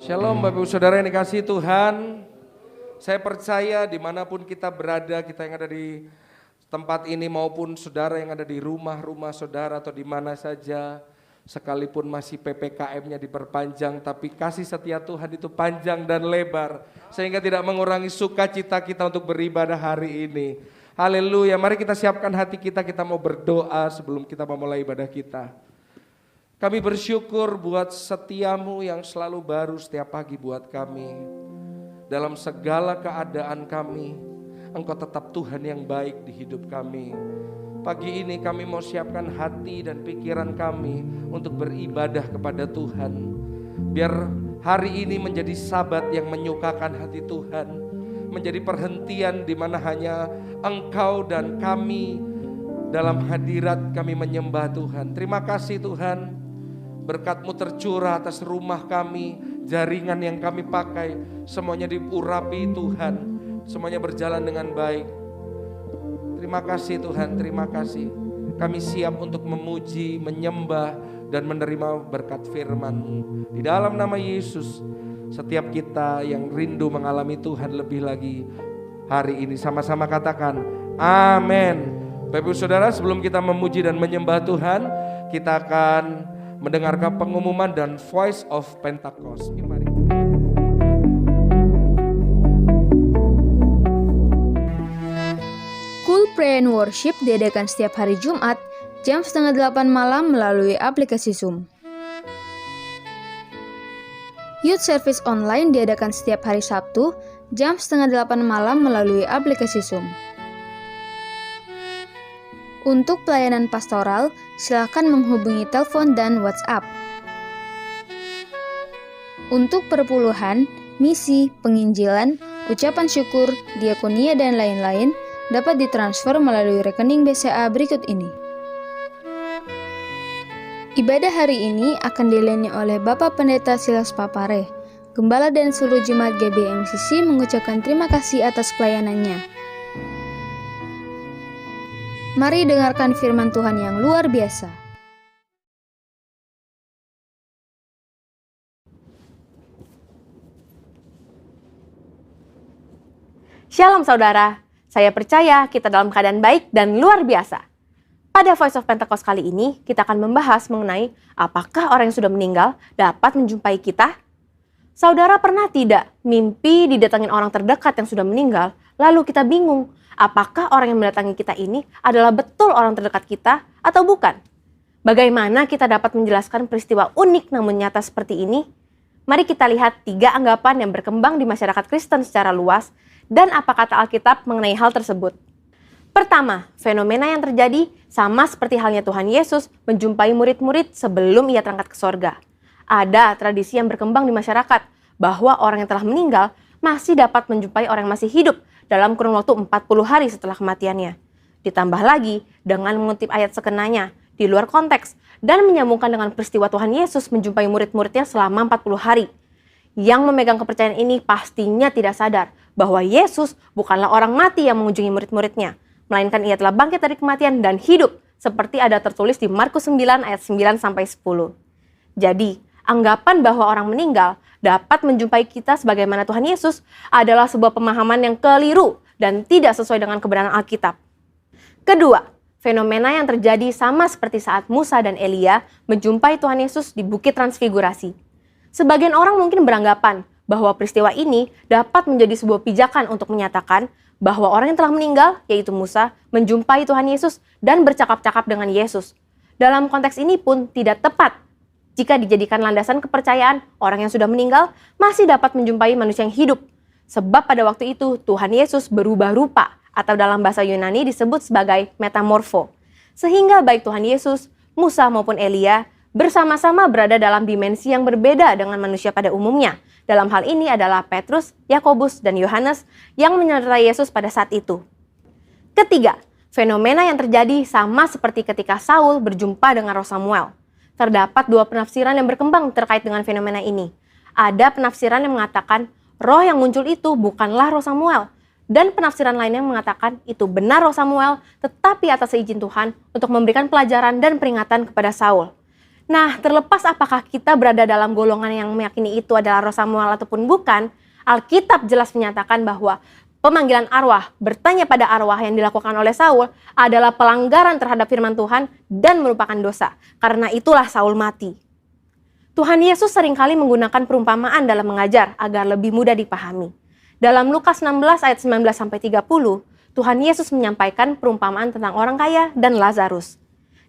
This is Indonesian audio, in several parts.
Shalom Bapak Ibu Saudara yang dikasihi Tuhan. Saya percaya dimanapun kita berada, kita yang ada di tempat ini maupun saudara yang ada di rumah-rumah saudara atau di mana saja, sekalipun masih PPKM-nya diperpanjang, tapi kasih setia Tuhan itu panjang dan lebar, sehingga tidak mengurangi sukacita kita untuk beribadah hari ini. Haleluya, mari kita siapkan hati kita mau berdoa sebelum kita memulai ibadah kita. Kami bersyukur buat setiamu yang selalu baru setiap pagi buat kami. Dalam segala keadaan kami, Engkau tetap Tuhan yang baik di hidup kami. Pagi ini kami mau siapkan hati dan pikiran kami untuk beribadah kepada Tuhan. Biar hari ini menjadi sabat yang menyukakan hati Tuhan. Menjadi perhentian di mana hanya Engkau dan kami dalam hadirat kami menyembah Tuhan. Terima kasih Tuhan. Berkat-Mu tercurah atas rumah kami, jaringan yang kami pakai, semuanya diurapi Tuhan, semuanya berjalan dengan baik. Terima kasih Tuhan, terima kasih. Kami siap untuk memuji, menyembah, dan menerima berkat firman-Mu. Di dalam nama Yesus, setiap kita yang rindu mengalami Tuhan lebih lagi hari ini, sama-sama katakan, amin. Bapak Ibu Saudara, sebelum kita memuji dan menyembah Tuhan, kita akan mendengarkan pengumuman dan Voice of Pentecost. Mari. Cool Prayer and Worship diadakan setiap hari Jumat jam 7:30 malam melalui aplikasi Zoom. Youth Service Online diadakan setiap hari Sabtu jam 7:30 malam melalui aplikasi Zoom. Untuk pelayanan pastoral, silakan menghubungi telepon dan WhatsApp. Untuk perpuluhan, misi, penginjilan, ucapan syukur, diakonia, dan lain-lain dapat ditransfer melalui rekening BCA berikut ini. Ibadah hari ini akan dilayani oleh Bapak Pendeta Silas Papare. Gembala dan seluruh jemaat GBMCC mengucapkan terima kasih atas pelayanannya. Mari dengarkan firman Tuhan yang luar biasa. Shalom saudara, saya percaya kita dalam keadaan baik dan luar biasa. Pada Voice of Pentecost kali ini, kita akan membahas mengenai apakah orang yang sudah meninggal dapat menjumpai kita? Saudara pernah tidak mimpi didatangin orang terdekat yang sudah meninggal, lalu kita bingung, apakah orang yang mendatangi kita ini adalah betul orang terdekat kita atau bukan? Bagaimana kita dapat menjelaskan peristiwa unik namun nyata seperti ini? Mari kita lihat 3 anggapan yang berkembang di masyarakat Kristen secara luas dan apa kata Alkitab mengenai hal tersebut. Pertama, fenomena yang terjadi sama seperti halnya Tuhan Yesus menjumpai murid-murid sebelum ia terangkat ke sorga. Ada tradisi yang berkembang di masyarakat bahwa orang yang telah meninggal masih dapat menjumpai orang yang masih hidup dalam kurun waktu 40 hari setelah kematiannya. Ditambah lagi dengan mengutip ayat sekenanya di luar konteks dan menyambungkan dengan peristiwa Tuhan Yesus menjumpai murid-muridnya selama 40 hari. Yang memegang kepercayaan ini pastinya tidak sadar bahwa Yesus bukanlah orang mati yang mengunjungi murid-muridnya, melainkan ia telah bangkit dari kematian dan hidup seperti ada tertulis di Markus 9 ayat 9-10. Jadi, anggapan bahwa orang meninggal dapat menjumpai kita sebagaimana Tuhan Yesus adalah sebuah pemahaman yang keliru dan tidak sesuai dengan kebenaran Alkitab. Kedua, fenomena yang terjadi sama seperti saat Musa dan Elia menjumpai Tuhan Yesus di Bukit Transfigurasi. Sebagian orang mungkin beranggapan bahwa peristiwa ini dapat menjadi sebuah pijakan untuk menyatakan bahwa orang yang telah meninggal, yaitu Musa, menjumpai Tuhan Yesus dan bercakap-cakap dengan Yesus. Dalam konteks ini pun tidak tepat jika dijadikan landasan kepercayaan, orang yang sudah meninggal masih dapat menjumpai manusia yang hidup. Sebab pada waktu itu Tuhan Yesus berubah rupa atau dalam bahasa Yunani disebut sebagai metamorfo. Sehingga baik Tuhan Yesus, Musa maupun Elia bersama-sama berada dalam dimensi yang berbeda dengan manusia pada umumnya. Dalam hal ini adalah Petrus, Yakobus, dan Yohanes yang menyertai Yesus pada saat itu. Ketiga, fenomena yang terjadi sama seperti ketika Saul berjumpa dengan Roh Samuel. Terdapat 2 penafsiran yang berkembang terkait dengan fenomena ini. Ada penafsiran yang mengatakan roh yang muncul itu bukanlah Roh Samuel. Dan penafsiran lain yang mengatakan itu benar Roh Samuel, tetapi atas izin Tuhan untuk memberikan pelajaran dan peringatan kepada Saul. Nah, terlepas apakah kita berada dalam golongan yang meyakini itu adalah roh Samuel ataupun bukan, Alkitab jelas menyatakan bahwa pemanggilan arwah, bertanya pada arwah yang dilakukan oleh Saul adalah pelanggaran terhadap firman Tuhan dan merupakan dosa. Karena itulah Saul mati. Tuhan Yesus seringkali menggunakan perumpamaan dalam mengajar agar lebih mudah dipahami. Dalam Lukas 16 ayat 19-30, Tuhan Yesus menyampaikan perumpamaan tentang orang kaya dan Lazarus.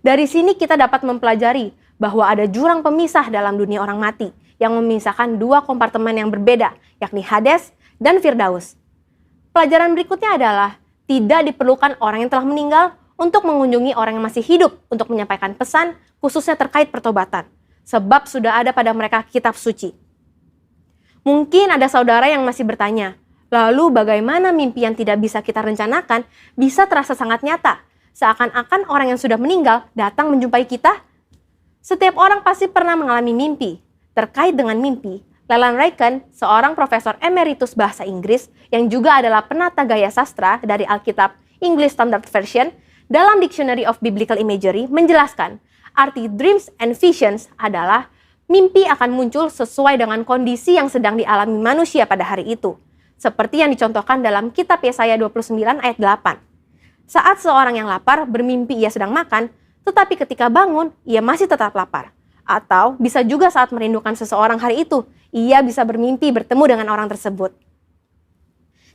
Dari sini kita dapat mempelajari bahwa ada jurang pemisah dalam dunia orang mati yang memisahkan dua kompartemen yang berbeda, yakni Hades dan Firdaus. Pelajaran berikutnya adalah tidak diperlukan orang yang telah meninggal untuk mengunjungi orang yang masih hidup untuk menyampaikan pesan khususnya terkait pertobatan, sebab sudah ada pada mereka kitab suci. Mungkin ada saudara yang masih bertanya, lalu bagaimana mimpi yang tidak bisa kita rencanakan bisa terasa sangat nyata, seakan-akan orang yang sudah meninggal datang menjumpai kita? Setiap orang pasti pernah mengalami mimpi. Terkait dengan mimpi, Leland Ryken, seorang profesor emeritus bahasa Inggris yang juga adalah penata gaya sastra dari Alkitab English Standard Version, dalam Dictionary of Biblical Imagery menjelaskan, arti dreams and visions adalah mimpi akan muncul sesuai dengan kondisi yang sedang dialami manusia pada hari itu, seperti yang dicontohkan dalam kitab Yesaya 29 ayat 8. Saat seorang yang lapar bermimpi ia sedang makan, tetapi ketika bangun ia masih tetap lapar. Atau bisa juga saat merindukan seseorang hari itu, ia bisa bermimpi bertemu dengan orang tersebut.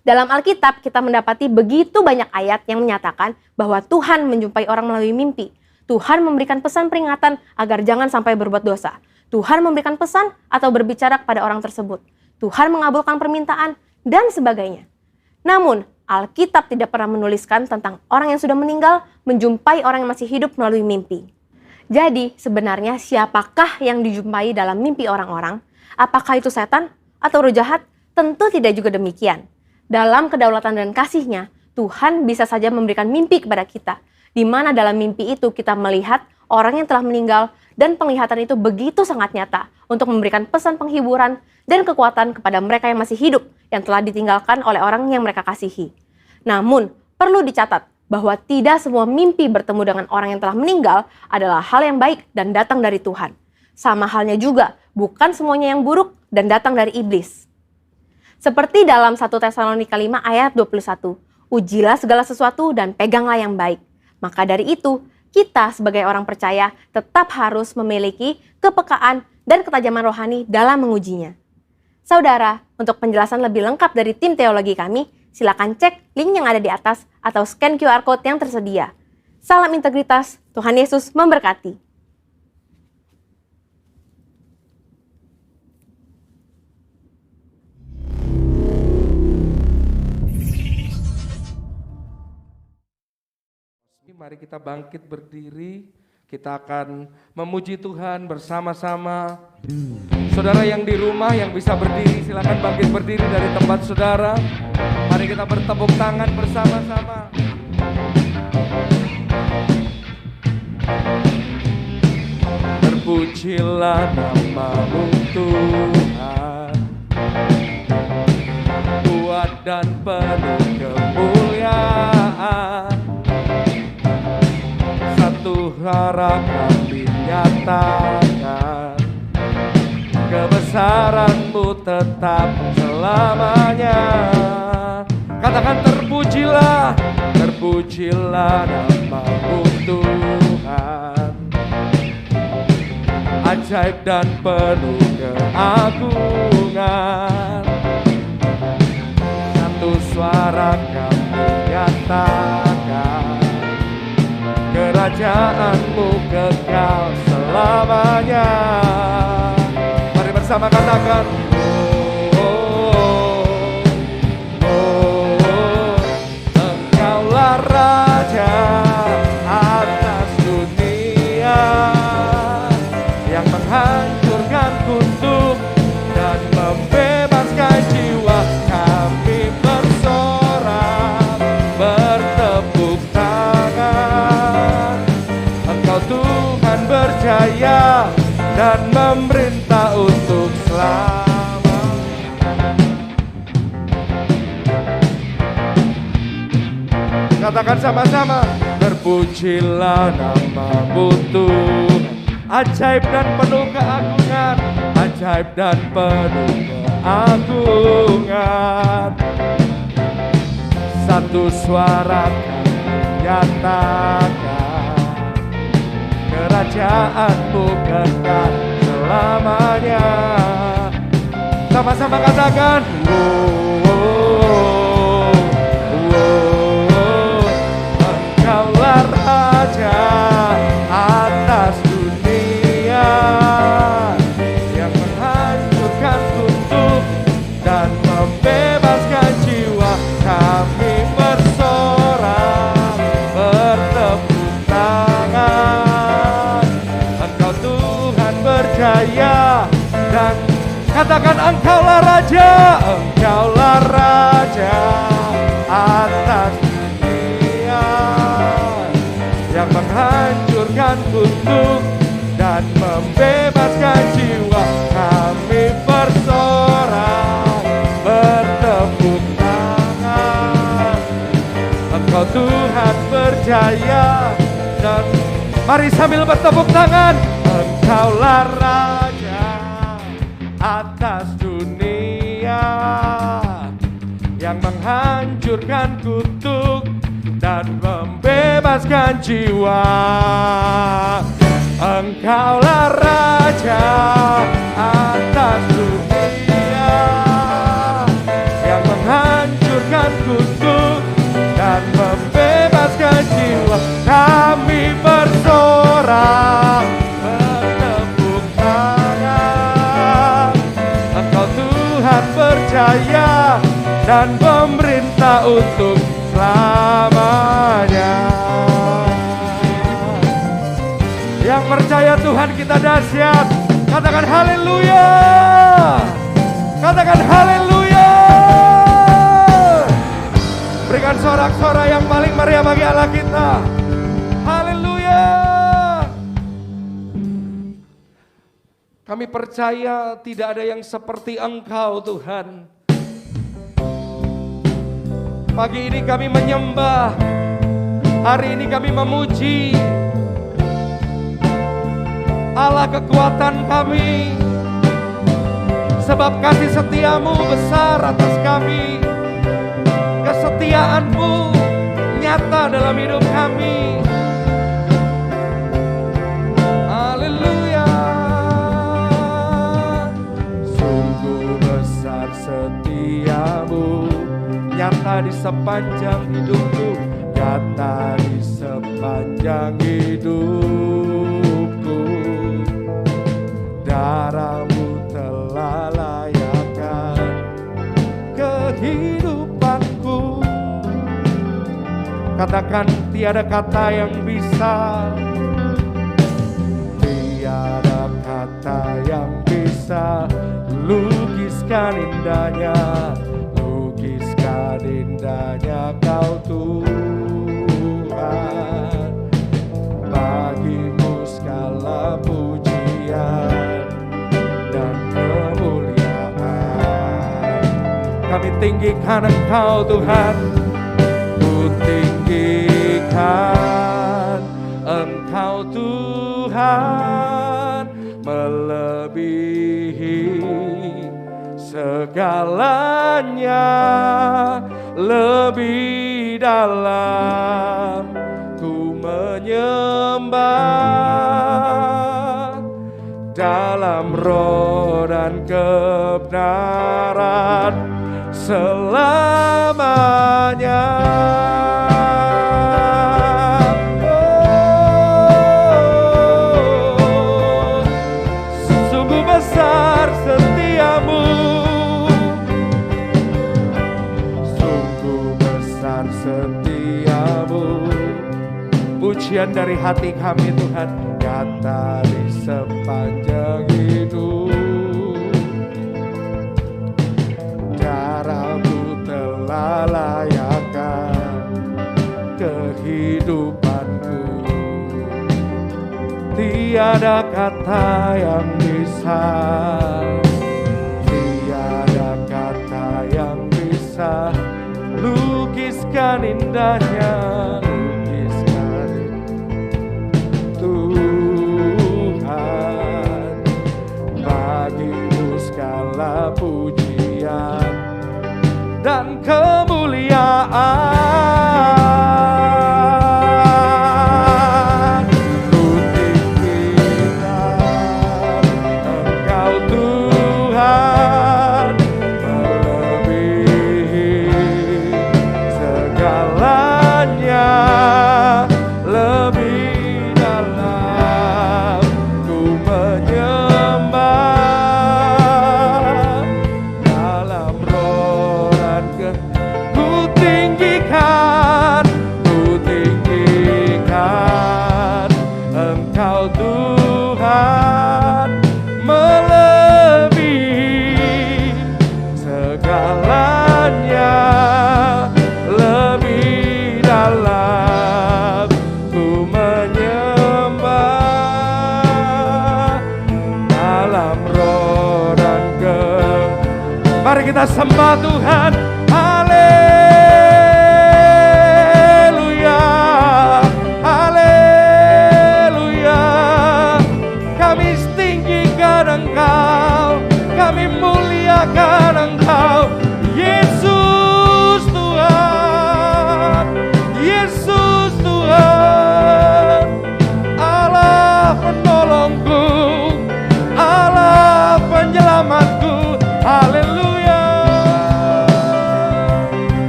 Dalam Alkitab kita mendapati begitu banyak ayat yang menyatakan bahwa Tuhan menjumpai orang melalui mimpi. Tuhan memberikan pesan peringatan agar jangan sampai berbuat dosa. Tuhan memberikan pesan atau berbicara kepada orang tersebut. Tuhan mengabulkan permintaan dan sebagainya. Namun, Alkitab tidak pernah menuliskan tentang orang yang sudah meninggal menjumpai orang yang masih hidup melalui mimpi. Jadi, sebenarnya siapakah yang dijumpai dalam mimpi orang-orang? Apakah itu setan atau roh jahat? Tentu tidak juga demikian. Dalam kedaulatan dan kasih-Nya, Tuhan bisa saja memberikan mimpi kepada kita, di mana dalam mimpi itu kita melihat orang yang telah meninggal dan penglihatan itu begitu sangat nyata untuk memberikan pesan penghiburan dan kekuatan kepada mereka yang masih hidup yang telah ditinggalkan oleh orang yang mereka kasihi. Namun, perlu dicatat bahwa tidak semua mimpi bertemu dengan orang yang telah meninggal adalah hal yang baik dan datang dari Tuhan. Sama halnya juga, bukan semuanya yang buruk dan datang dari iblis. Seperti dalam 1 Tesalonika 5 ayat 21, ujilah segala sesuatu dan peganglah yang baik. Maka dari itu, kita sebagai orang percaya tetap harus memiliki kepekaan dan ketajaman rohani dalam mengujinya. Saudara, untuk penjelasan lebih lengkap dari tim teologi kami, silakan cek link yang ada di atas atau scan QR Code yang tersedia. Salam integritas, Tuhan Yesus memberkati. Mari kita bangkit berdiri, kita akan memuji Tuhan bersama-sama. Saudara yang di rumah yang bisa berdiri, silakan bangkit berdiri dari tempat saudara. Mari kita bertepuk tangan bersama-sama. Terpujilah nama-Mu Tuhan, kuat dan penuh kemuliaan. Satu hara kami nyatakan, kebesaran-Mu tetap selamanya. Katakan terpujilah, terpujilah nama-Mu Tuhan, ajaib dan penuh keagungan. Satu suara kami nyatakan, kerajaan-Mu kekal selamanya. Mari bersama katakan, Engkaulah Raja atas dunia, yang menghancurkan kutub dan membebaskan jiwa. Kami bersorak, bertepuk tangan. Engkau Tuhan berjaya dan memerintah untuk selamanya. Katakan sama-sama, terpujilah nama-Mu Tuhan, ajaib dan penuh keagungan, ajaib dan penuh keagungan. Satu suara kami nyatakan, kerajaanmu kekal selamanya. Sama-sama katakan, Engkaulah Raja atas dunia, yang menghancurkan kutub dan membebaskan jiwa. Kami bersorak, bertepuk tangan. Engkau Tuhan berjaya, dan katakan Engkaulah Raja, Engkaulah Raja atas dunia, yang menghancurkan kutub dan membebaskan jiwa. Kami bersorak, bertepuk tangan. Engkau Tuhan berjaya, dan mari sambil bertepuk tangan. Engkaulah Raja atas dunia, yang menghancurkan kutuk dan membebaskan jiwa. Engkaulah Raja atas dunia, yang menghancurkan kutuk dan membebaskan jiwa. Kami bersorak, bertepuk tangan. Engkau Tuhan berjaya dan pemerintah untuk selamanya. Yang percaya Tuhan kita dahsyat, katakan haleluya. Katakan haleluya. Berikan sorak-sorai yang paling meriah bagi Allah kita. Haleluya. Kami percaya tidak ada yang seperti Engkau Tuhan. Pagi ini kami menyembah, hari ini kami memuji Allah kekuatan kami, sebab kasih setiamu besar atas kami. Kesetiaanmu nyata dalam hidup kami. Haleluya. Sungguh besar setiamu, nyata di sepanjang hidupku, nyata di sepanjang hidupku. Darahmu telah layakkan kehidupanku. Katakan tiada kata yang bisa, tiada kata yang bisa lukiskan indahnya, lukiskan indahnya Kau Tuhan. Bagimu segala pujian dan kemuliaan. Kami tinggikan Engkau Tuhan, ku tinggikan Engkau Tuhan, melebihi segalanya, lebih dalam ku menyembah, dalam roh dan kebenaran selamanya. Sungguh besar setiamu, sungguh besar setiamu. Pujian dari hati kami Tuhan, nyata di sepanjang hidup. Darahmu telah layakkan kehidupanku. Tiada kata yang bisa, tiada kata yang bisa lukiskan indahnya, lukiskan Tuhan. dan kemuliaan. Ku tinggikan Engkau Tuhan, melebihi segalanya, lebih dalam ku menyembah dalam roh dan ku tinggikan Engkau Tuhan, melebihi segalanya, lebih dalam ku menyembah dalam roh dan Mari kita sembah Tuhan. Haleluya, haleluya. Kami tinggikan Engkau, kami muliakan Engkau, Yesus Tuhan, Yesus Tuhan. Allah penolongku, Allah penyelamatku. Haleluya.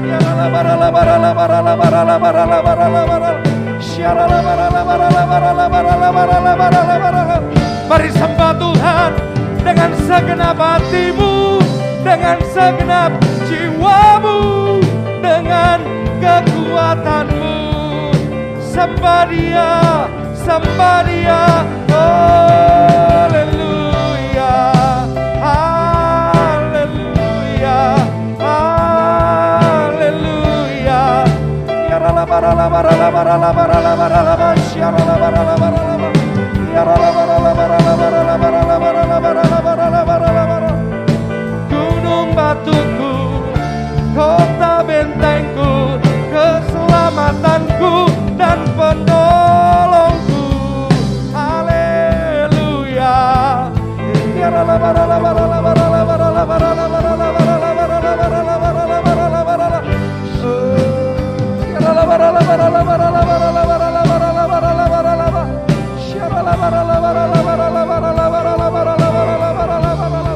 Ya la bara la bara la bara la bara la bara la bara la bara. Syara la bara la bara la bara la bara la bara la bara la bara. Mari sembah Tuhan dengan segenap hatimu, dengan segenap jiwamu, dengan kekuatanmu. Sembah Dia, sembah Dia. Haleluya, haleluya, haleluya. Ya la bara la bara la bara la bara la bara la bara. Syara la bara la bara la bara. Ya la bara la bara la bara la bara la bara la bara la bara la bara la bara. Gunung batuku, kota bentengku, keselamatanku dan penolongku. Haleluya. Ya la bara la bara la bara la bara la bara la bara la bara la bara la bara la bara la bara la bara la. Ya la bara la bara la bara la bara la bara la bara la bara la bara la bara. Syara la bara la bara la bara la bara la bara la bara la bara la bara la bara la.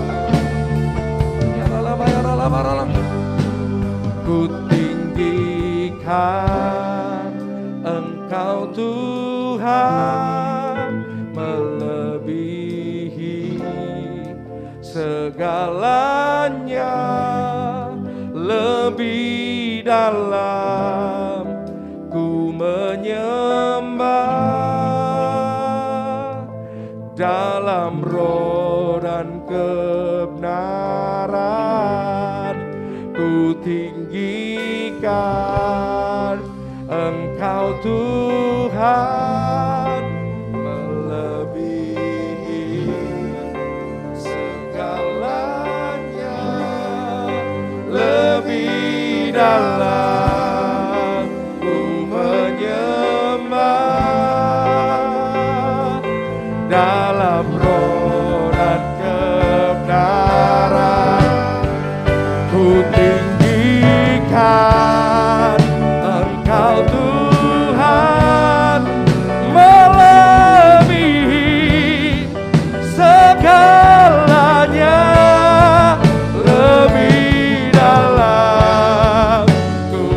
Ya la bara la bara la. Ku tinggikan Engkau Tuhan, melebihi segalanya, lebih dalam ku menyembah dalam roh dan kebenaran. Ku tinggikan Engkau Tuhan, melebihi segalanya, lebih dalam ku menyembah dalam roh dan kebenaran. Ku tinggikan Engkau Tuhan, melebihi segalanya, lebih dalam ku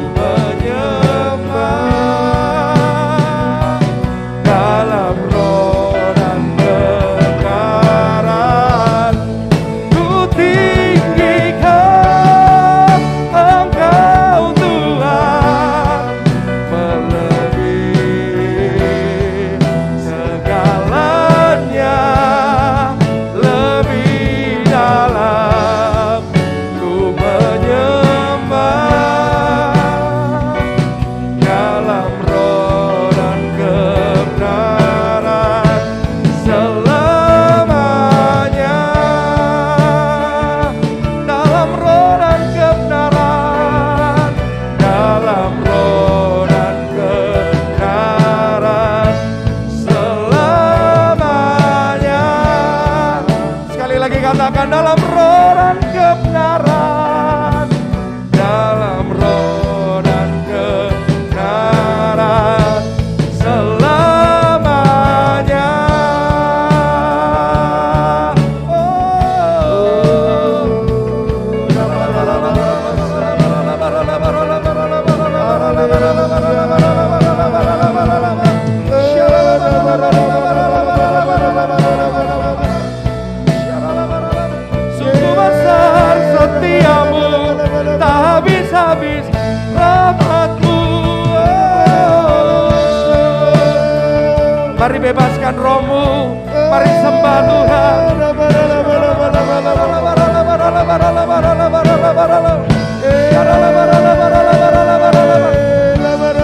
Mari bebaskan rohmu, mari sembah Tuhan.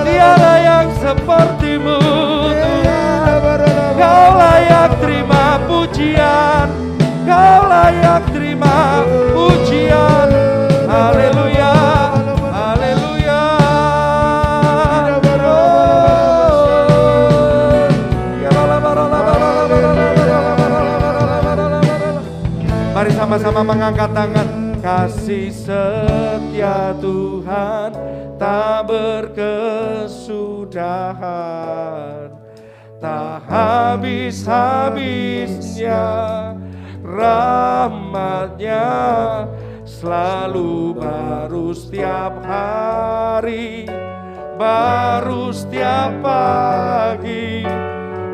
Tiada yang sepertimu Tuhan. Kau layak terima pujian, Kau layak terima pujian. Haleluya, haleluya. Mari sama-sama mengangkat tangan. Kasih setia Tuhan tak berkesudahan, tak habis-habisnya rahmat-Nya, selalu baru setiap hari, baru setiap pagi.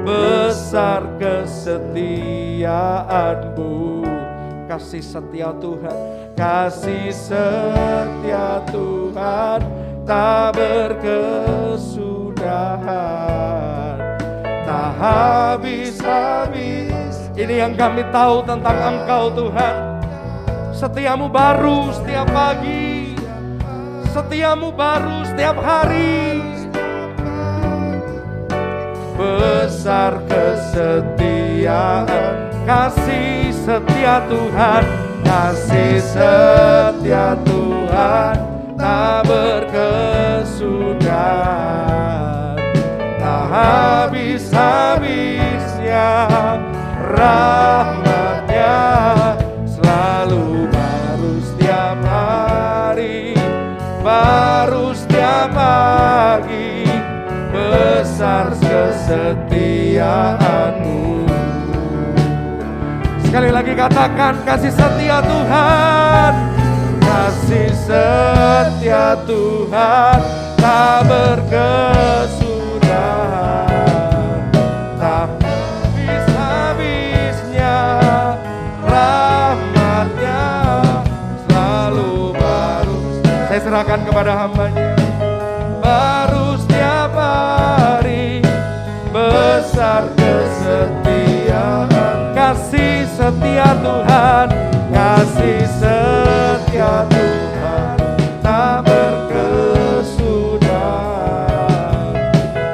Besar kesetiaan-Mu. Kasih setia Tuhan, kasih setia Tuhan tak berkesudahan, tak habis-habis. Ini yang kami tahu tentang Engkau Tuhan. Setiamu baru setiap pagi, setiamu baru setiap hari. Besar kesetiaan, kasih setia Tuhan, kasih setia Tuhan tak berkesudahan, tak habis-habisnya rahmat-Nya, selalu baru setiap hari, baru setiap pagi. Besar kesetiaan-Mu. Sekali lagi katakan, kasih setia Tuhan, kasih setia Tuhan tak berkesudahan, tak habis-habisnya rahmat-Nya, selalu baru. Saya serahkan kepada hamba-Nya. Baru setiap hari, besar kesetiaan, kasih setia Tuhan, kasih setia Tuhan tak berkesudahan,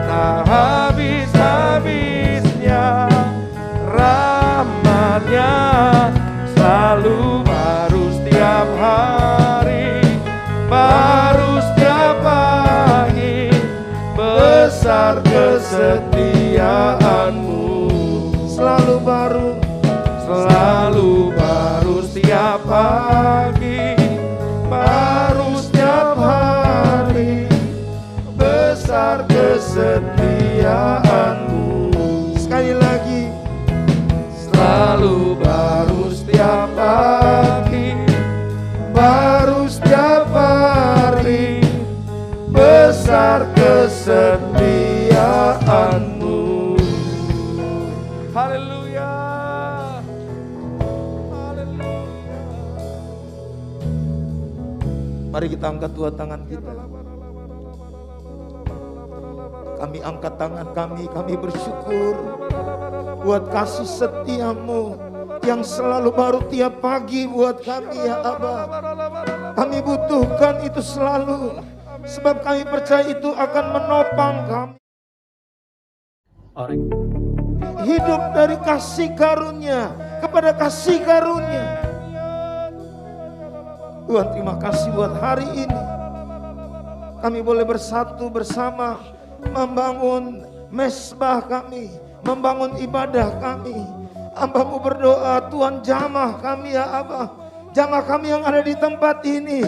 tak habis-habisnya rahmat-Nya, selalu baru setiap hari, baru setiap pagi. Besar kesetiaan-Mu, selalu baru, selalu baru setiap pagi, baru setiap hari. Besar kesetiaan-Mu. Sekali lagi, selalu baru setiap pagi, baru setiap hari. Besar kesetiaan-Mu. Haleluya, haleluya. Mari kita angkat dua tangan kita. Kami angkat tangan kami bersyukur buat kasih setia-Mu yang selalu baru tiap pagi buat kami ya Aba. Kami butuhkan itu selalu, sebab kami percaya itu akan menopang kami. Hidup dari kasih karunia kepada kasih karunia. Tuhan, terima kasih buat hari ini. Kami boleh bersatu bersama membangun mesbah kami, membangun ibadah kami. Hamba-Mu berdoa, Tuhan jamah kami ya Aba. Jamah kami yang ada di tempat ini.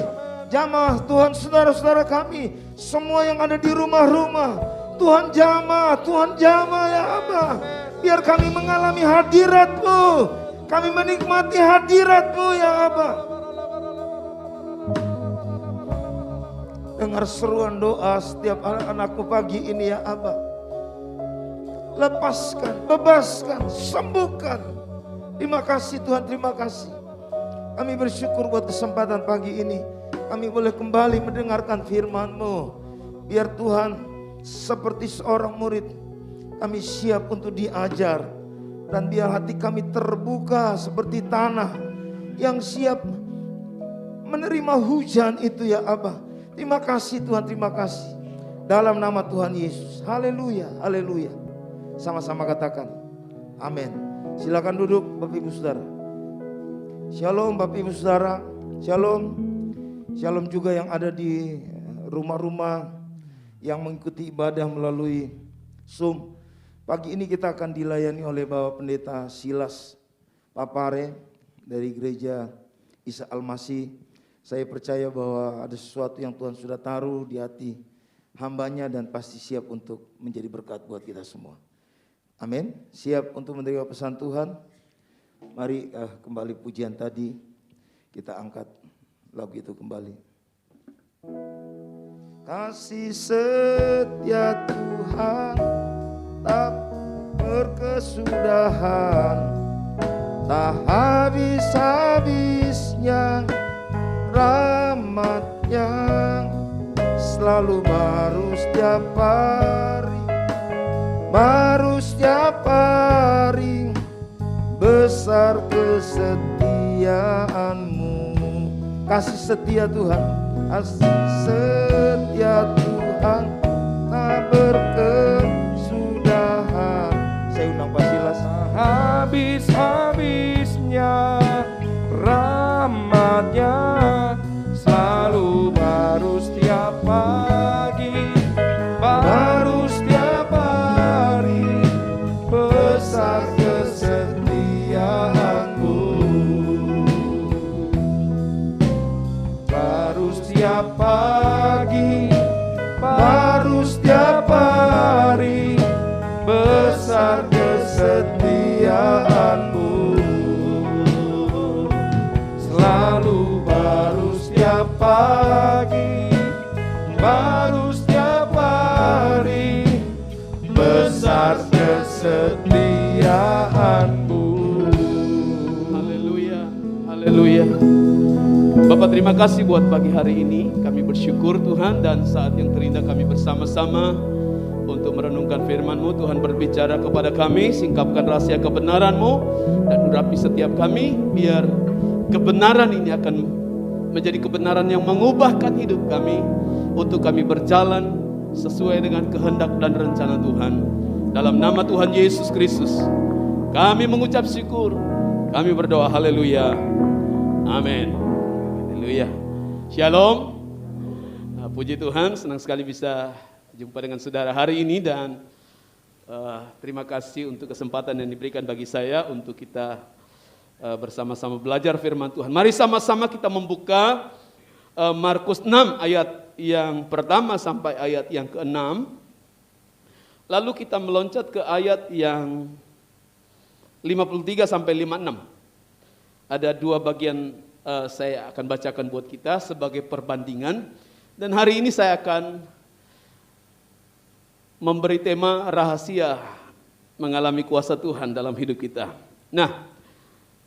Jamah Tuhan saudara-saudara kami, semua yang ada di rumah-rumah. Tuhan jamah ya Aba. Biar kami mengalami hadirat-Mu, kami menikmati hadirat-Mu ya Aba. Dengar seruan doa setiap anak-anakku pagi ini ya Aba. Lepaskan, bebaskan, sembuhkan. Terima kasih Tuhan, terima kasih. Kami bersyukur buat kesempatan pagi ini. Kami boleh kembali mendengarkan firman-Mu. Biar Tuhan seperti seorang murid, Kami siap untuk diajar. Dan biar hati kami terbuka seperti tanah yang siap menerima hujan itu ya Abah. Terima kasih Tuhan, terima kasih. Dalam nama Tuhan Yesus. Haleluya, haleluya. Sama-sama katakan amin. Silakan duduk Bapak Ibu Saudara. Shalom Bapak Ibu Saudara. Shalom. Shalom juga yang ada di rumah-rumah yang mengikuti ibadah melalui Zoom. Pagi ini kita akan dilayani oleh Bapak Pendeta Silas Papare dari Gereja Isa Al-Masih. Saya percaya bahwa ada sesuatu yang Tuhan sudah taruh di hati hambanya dan pasti siap untuk menjadi berkat buat kita semua. Amin. Siap untuk menerima pesan Tuhan. Mari kembali pujian tadi kita angkat lagu itu kembali. Kasih setia Tuhan tak berkesudahan, tak habis-habisnya rahmat-Nya, selalu baru setiap hari, baru setiap hari, besar kesetiaan-Mu. Kasih setia Tuhan, kasih setia Tuhan tak berkesudahan. Saya undang Pak Silas. Habis-habisnya rahmat-Nya, selalu baru setiap pagi, baru setiap hari, besar kesetiaan-Mu. Baru setiap pagi, baru setiap hari, besar kesetiaan-Mu. Selalu baru setiap pagi, baru setiap hari, besar kesetiaan-Mu. Haleluya, haleluya. Bapak terima kasih buat pagi hari ini. Kami bersyukur Tuhan, dan saat yang terindah kami bersama-sama untuk merenungkan firman-Mu. Tuhan berbicara kepada kami, singkapkan rahasia kebenaran-Mu dan urapi setiap kami, biar kebenaran ini akan menjadi kebenaran yang mengubahkan hidup kami, untuk kami berjalan sesuai dengan kehendak dan rencana Tuhan. Dalam nama Tuhan Yesus Kristus kami mengucap syukur, kami berdoa haleluya, amin. Haleluya. Shalom. Puji Tuhan, senang sekali bisa jumpa dengan saudara hari ini, dan terima kasih untuk kesempatan yang diberikan bagi saya untuk kita bersama-sama belajar firman Tuhan. Mari sama-sama kita membuka Markus 6 ayat yang pertama sampai ayat yang ke-6. Lalu kita meloncat ke ayat yang 53 sampai 56. Ada dua bagian saya akan bacakan buat kita sebagai perbandingan, dan hari ini saya akan memberi tema rahasia mengalami kuasa Tuhan dalam hidup kita. Nah,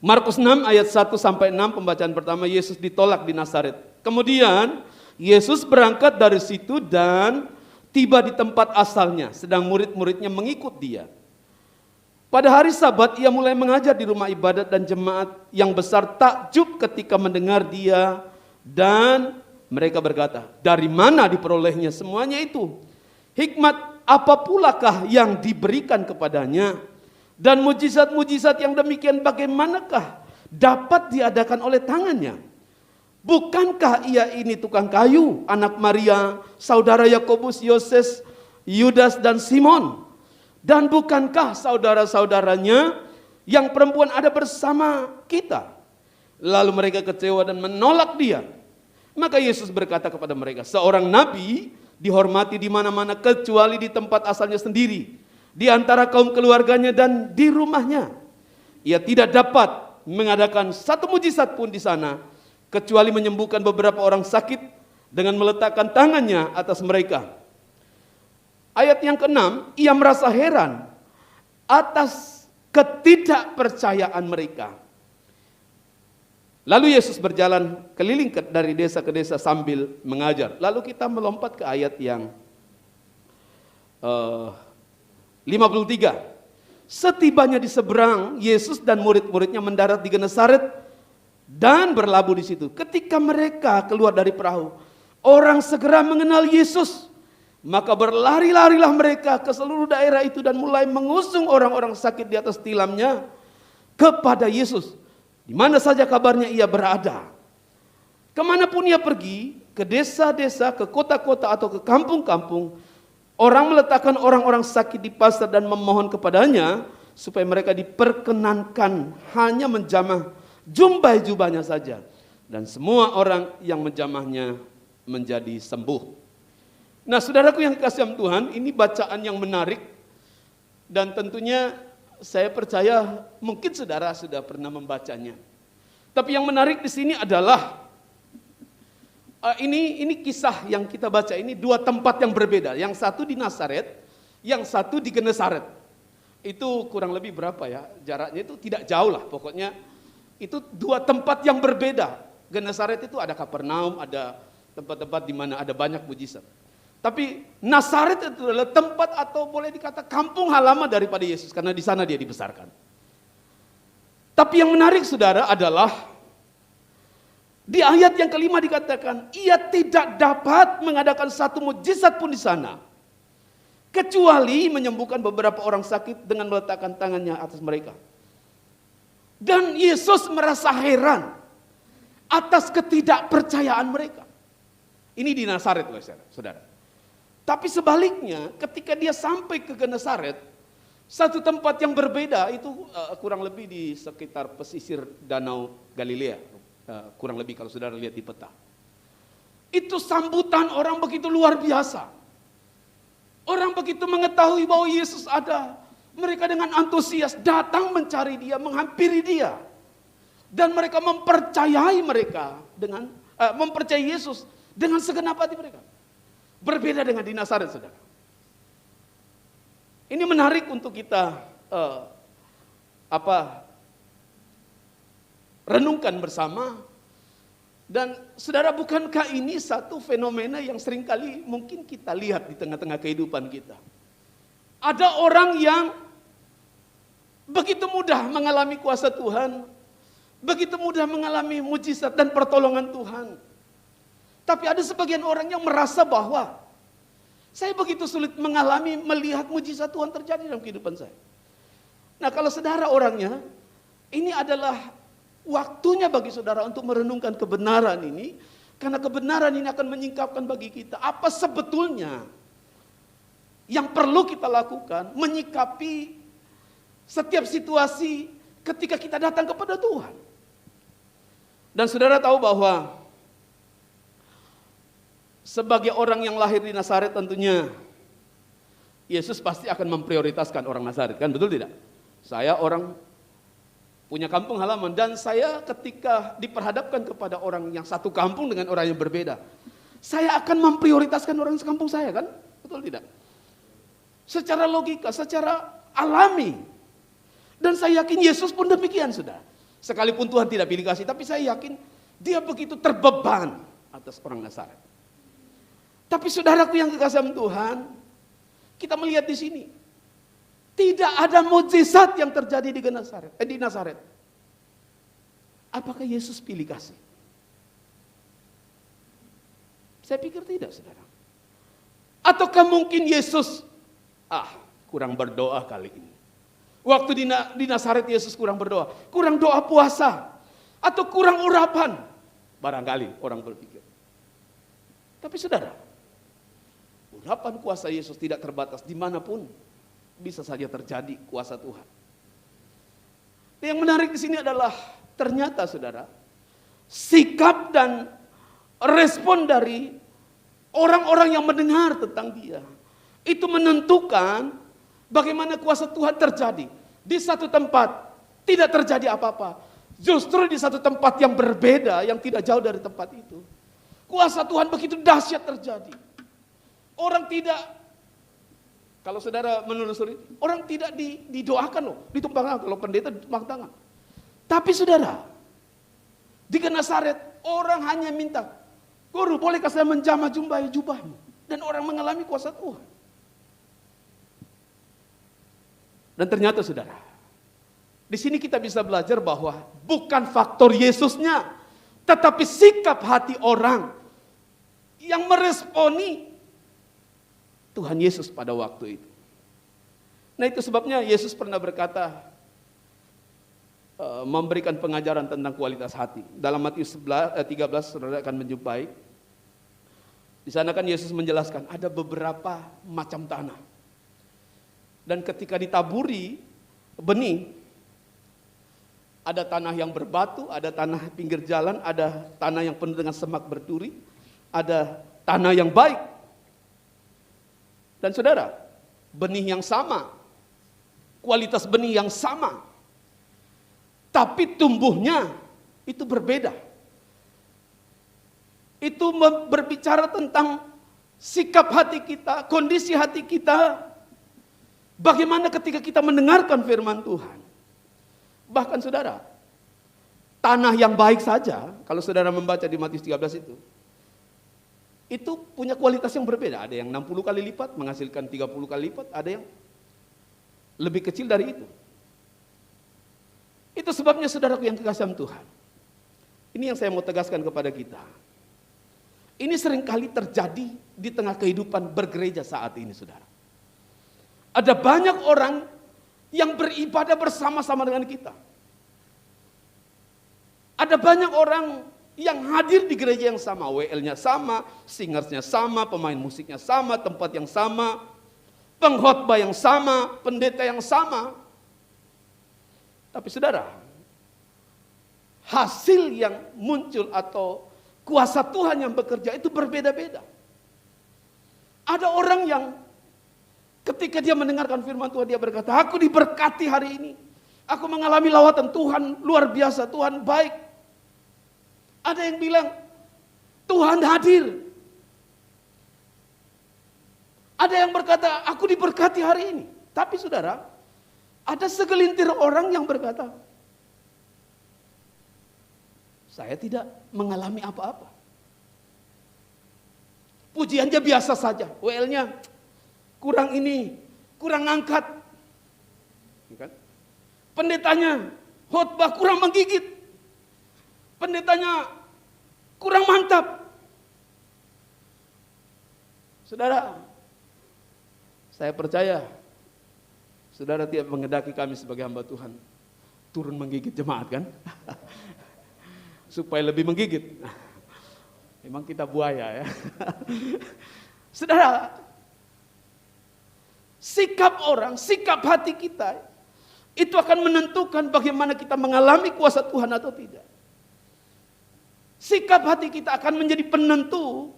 Markus 6 ayat 1 sampai 6 pembacaan pertama. Yesus ditolak di Nazaret. Kemudian Yesus berangkat dari situ dan tiba di tempat asalnya, sedang murid-muridnya mengikut dia. Pada hari Sabat ia mulai mengajar di rumah ibadat, dan jemaat yang besar takjub ketika mendengar dia, dan mereka berkata, dari mana diperolehnya semuanya itu? Hikmat apa pulakah yang diberikan kepadanya? Dan mujizat-mujizat yang demikian bagaimanakah dapat diadakan oleh tangannya? Bukankah ia ini tukang kayu, anak Maria, saudara Yakobus, Yoses, Yudas dan Simon? Dan bukankah saudara-saudaranya yang perempuan ada bersama kita? Lalu mereka kecewa dan menolak dia. Maka Yesus berkata kepada mereka, seorang nabi dihormati di mana-mana kecuali di tempat asalnya sendiri, di antara kaum keluarganya dan di rumahnya. Ia tidak dapat mengadakan satu mujizat pun di sana, kecuali menyembuhkan beberapa orang sakit dengan meletakkan tangannya atas mereka. Ayat yang ke-6, ia merasa heran atas ketidakpercayaan mereka. Lalu Yesus berjalan keliling dari desa ke desa sambil mengajar. Lalu kita melompat ke ayat yang 53. Setibanya di seberang, Yesus dan murid-muridnya mendarat di Genesaret dan berlabuh di situ. Ketika mereka keluar dari perahu, orang segera mengenal Yesus. Maka berlari-larilah mereka ke seluruh daerah itu dan mulai mengusung orang-orang sakit di atas tilamnya kepada Yesus. Di mana saja kabarnya ia berada. Kemanapun ia pergi, ke desa-desa, ke kota-kota atau ke kampung-kampung, orang meletakkan orang-orang sakit di pasar dan memohon kepadanya supaya mereka diperkenankan hanya menjamah jubah-jubahnya saja. Dan semua orang yang menjamahnya menjadi sembuh. Nah, saudaraku yang dikasihi Tuhan, ini bacaan yang menarik dan tentunya saya percaya mungkin saudara sudah pernah membacanya. Tapi yang menarik di sini adalah ini kisah yang kita baca ini dua tempat yang berbeda. Yang satu di Nazaret, yang satu di Genesaret. Itu kurang lebih berapa ya? Jaraknya itu tidak jauh lah. Pokoknya itu dua tempat yang berbeda. Genesaret itu ada Kapernaum, ada tempat-tempat di mana ada banyak mujizat. Tapi Nazaret itu adalah tempat atau boleh dikata kampung halaman daripada Yesus. Karena di sana dia dibesarkan. Tapi yang menarik saudara adalah di ayat yang kelima dikatakan, ia tidak dapat mengadakan satu mujizat pun di sana. Kecuali menyembuhkan beberapa orang sakit dengan meletakkan tangannya atas mereka. Dan Yesus merasa heran atas ketidakpercayaan mereka. Ini di Nazaret loh saudara. Tapi sebaliknya ketika dia sampai ke Genesaret, satu tempat yang berbeda itu kurang lebih di sekitar pesisir Danau Galilea. Kurang lebih kalau saudara lihat di peta. Itu sambutan orang begitu luar biasa. Orang begitu mengetahui bahwa Yesus ada. Mereka dengan antusias datang mencari dia, menghampiri dia. Dan mereka mempercayai mempercayai Yesus dengan segenap hati mereka. Berbeda dengan di Nazaret, saudara. Ini menarik untuk kita renungkan bersama. Dan saudara, bukankah ini satu fenomena yang seringkali mungkin kita lihat di tengah-tengah kehidupan kita. Ada orang yang begitu mudah mengalami kuasa Tuhan, begitu mudah mengalami mujizat dan pertolongan Tuhan. Tapi ada sebagian orang yang merasa bahwa saya begitu sulit melihat mujizat Tuhan terjadi dalam kehidupan saya. Nah, kalau saudara orangnya, ini adalah waktunya bagi saudara untuk merenungkan kebenaran ini. Karena kebenaran ini akan menyingkapkan bagi kita apa sebetulnya yang perlu kita lakukan menyikapi setiap situasi ketika kita datang kepada Tuhan. Dan saudara tahu bahwa sebagai orang yang lahir di Nazaret tentunya Yesus pasti akan memprioritaskan orang Nazaret, kan betul tidak? Saya orang punya kampung halaman dan saya ketika diperhadapkan kepada orang yang satu kampung dengan orang yang berbeda, saya akan memprioritaskan orang sekampung saya, kan? Betul tidak? Secara logika, secara alami. Dan saya yakin Yesus pun demikian, sudah. Sekalipun Tuhan tidak pilih kasih, tapi saya yakin dia begitu terbeban atas orang Nazaret. Tapi saudaraku yang dikasihi Tuhan, kita melihat di sini tidak ada mukjizat yang terjadi di Nazaret. Apakah Yesus pilih kasih? Saya pikir tidak, saudara. Ataukah mungkin Yesus kurang berdoa kali ini? Waktu di Nazaret Yesus kurang berdoa, kurang doa puasa, atau kurang urapan. Barangkali orang berpikir. Tapi saudara, urapan kuasa Yesus tidak terbatas dimanapun bisa saja terjadi kuasa Tuhan. Yang menarik di sini adalah ternyata saudara, sikap dan respon dari orang-orang yang mendengar tentang dia itu menentukan bagaimana kuasa Tuhan terjadi. Di satu tempat tidak terjadi apa-apa, justru di satu tempat yang berbeda yang tidak jauh dari tempat itu, kuasa Tuhan begitu dahsyat terjadi. Orang tidak, kalau saudara menelusuri, orang tidak didoakan loh, ditumpang tangan. Kalau pendeta ditumpang tangan. Tapi saudara, di Genesaret orang hanya minta, guru bolehkah saya menjamah jubahmu? Dan orang mengalami kuasa Tuhan. Dan ternyata saudara, di sini kita bisa belajar bahwa bukan faktor Yesusnya, tetapi sikap hati orang yang meresponi Tuhan Yesus pada waktu itu. Nah itu sebabnya Yesus pernah berkata, memberikan pengajaran tentang kualitas hati. Dalam Matius 13 saudara akan menjumpai. Di sana kan Yesus menjelaskan ada beberapa macam tanah. Dan ketika ditaburi benih, ada tanah yang berbatu, ada tanah pinggir jalan, ada tanah yang penuh dengan semak berduri, ada tanah yang baik. Dan saudara, benih yang sama, kualitas benih yang sama, tapi tumbuhnya itu berbeda. Itu berbicara tentang sikap hati kita, kondisi hati kita. Bagaimana ketika kita mendengarkan firman Tuhan. Bahkan saudara, tanah yang baik saja, kalau saudara membaca di Matius 13 itu punya kualitas yang berbeda. Ada yang 60 kali lipat, menghasilkan 30 kali lipat, ada yang lebih kecil dari itu. Itu sebabnya saudaraku yang kekasih Tuhan. Ini yang saya mau tegaskan kepada kita. Ini seringkali terjadi di tengah kehidupan bergereja saat ini, saudara. Ada banyak orang yang beribadah bersama-sama dengan kita. Ada banyak orang yang hadir di gereja yang sama, WL-nya sama, singersnya sama, pemain musiknya sama, tempat yang sama, pengkhotbah yang sama, pendeta yang sama. Tapi saudara, hasil yang muncul atau kuasa Tuhan yang bekerja itu berbeda-beda. Ada orang yang ketika dia mendengarkan firman Tuhan, dia berkata, aku diberkati hari ini. Aku mengalami lawatan Tuhan luar biasa, Tuhan baik. Ada yang bilang, Tuhan hadir. Ada yang berkata, aku diberkati hari ini. Tapi saudara, ada segelintir orang yang berkata, saya tidak mengalami apa-apa. Pujiannya biasa saja, WL-nya kurang ini, kurang angkat. Pendetanya khotbah kurang menggigit. Pendetanya kurang mantap. Saudara, saya percaya saudara tidak mengendaki kami sebagai hamba Tuhan turun menggigit jemaat kan? Supaya lebih menggigit. Memang kita buaya ya. Saudara, sikap orang, sikap hati kita itu akan menentukan bagaimana kita mengalami kuasa Tuhan atau tidak. Sikap hati kita akan menjadi penentu.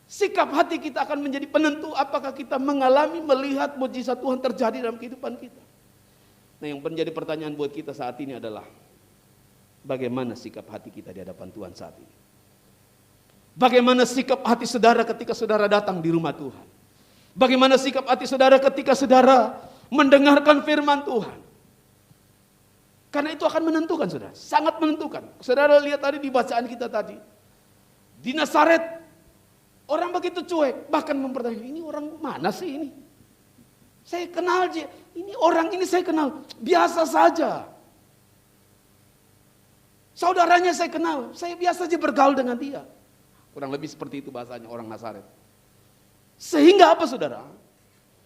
Sikap hati kita akan menjadi penentu apakah kita mengalami, melihat mujizat Tuhan terjadi dalam kehidupan kita. Nah, yang menjadi pertanyaan buat kita saat ini adalah bagaimana sikap hati kita di hadapan Tuhan saat ini? Bagaimana sikap hati saudara ketika saudara datang di rumah Tuhan? Bagaimana sikap hati saudara ketika saudara mendengarkan firman Tuhan? Karena itu akan menentukan saudara, sangat menentukan. Saudara lihat tadi di bacaan kita tadi. Di Nazaret, orang begitu cuek, bahkan mempertanyakan, ini orang mana sih ini? Saya kenal aja, ini orang ini saya kenal, biasa saja. Saudaranya saya kenal, saya biasa aja bergaul dengan dia. Kurang lebih seperti itu bahasanya orang Nazaret. Sehingga apa saudara?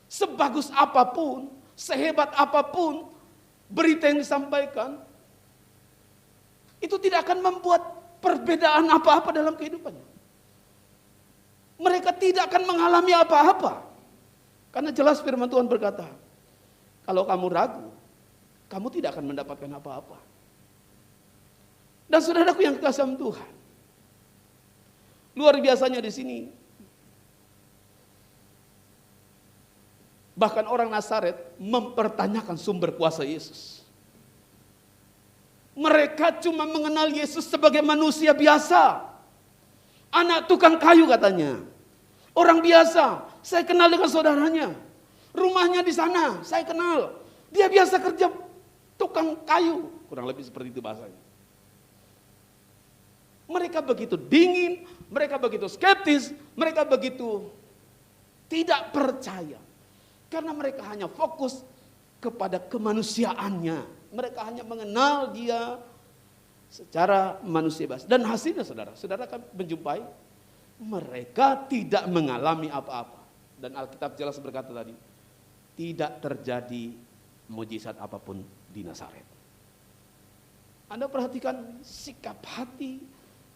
Sebagus apapun, sehebat apapun berita yang disampaikan, itu tidak akan membuat perbedaan apa-apa dalam kehidupannya. Mereka tidak akan mengalami apa-apa. Karena jelas firman Tuhan berkata, kalau kamu ragu, kamu tidak akan mendapatkan apa-apa. Dan saudaraku yang kekasih Tuhan, luar biasanya di sini, bahkan orang Nazaret mempertanyakan sumber kuasa Yesus. Mereka cuma mengenal Yesus sebagai manusia biasa. Anak tukang kayu katanya. Orang biasa, saya kenal dengan saudaranya. Rumahnya di sana, saya kenal. Dia biasa kerja tukang kayu. Kurang lebih seperti itu bahasanya. Mereka begitu dingin, mereka begitu skeptis, mereka begitu tidak percaya. Karena mereka hanya fokus kepada kemanusiaannya. Mereka hanya mengenal dia secara manusia biasa. Dan hasilnya saudara akan menjumpai mereka tidak mengalami apa-apa. Dan Alkitab jelas berkata tadi, tidak terjadi mujizat apapun di Nazaret. Anda perhatikan sikap hati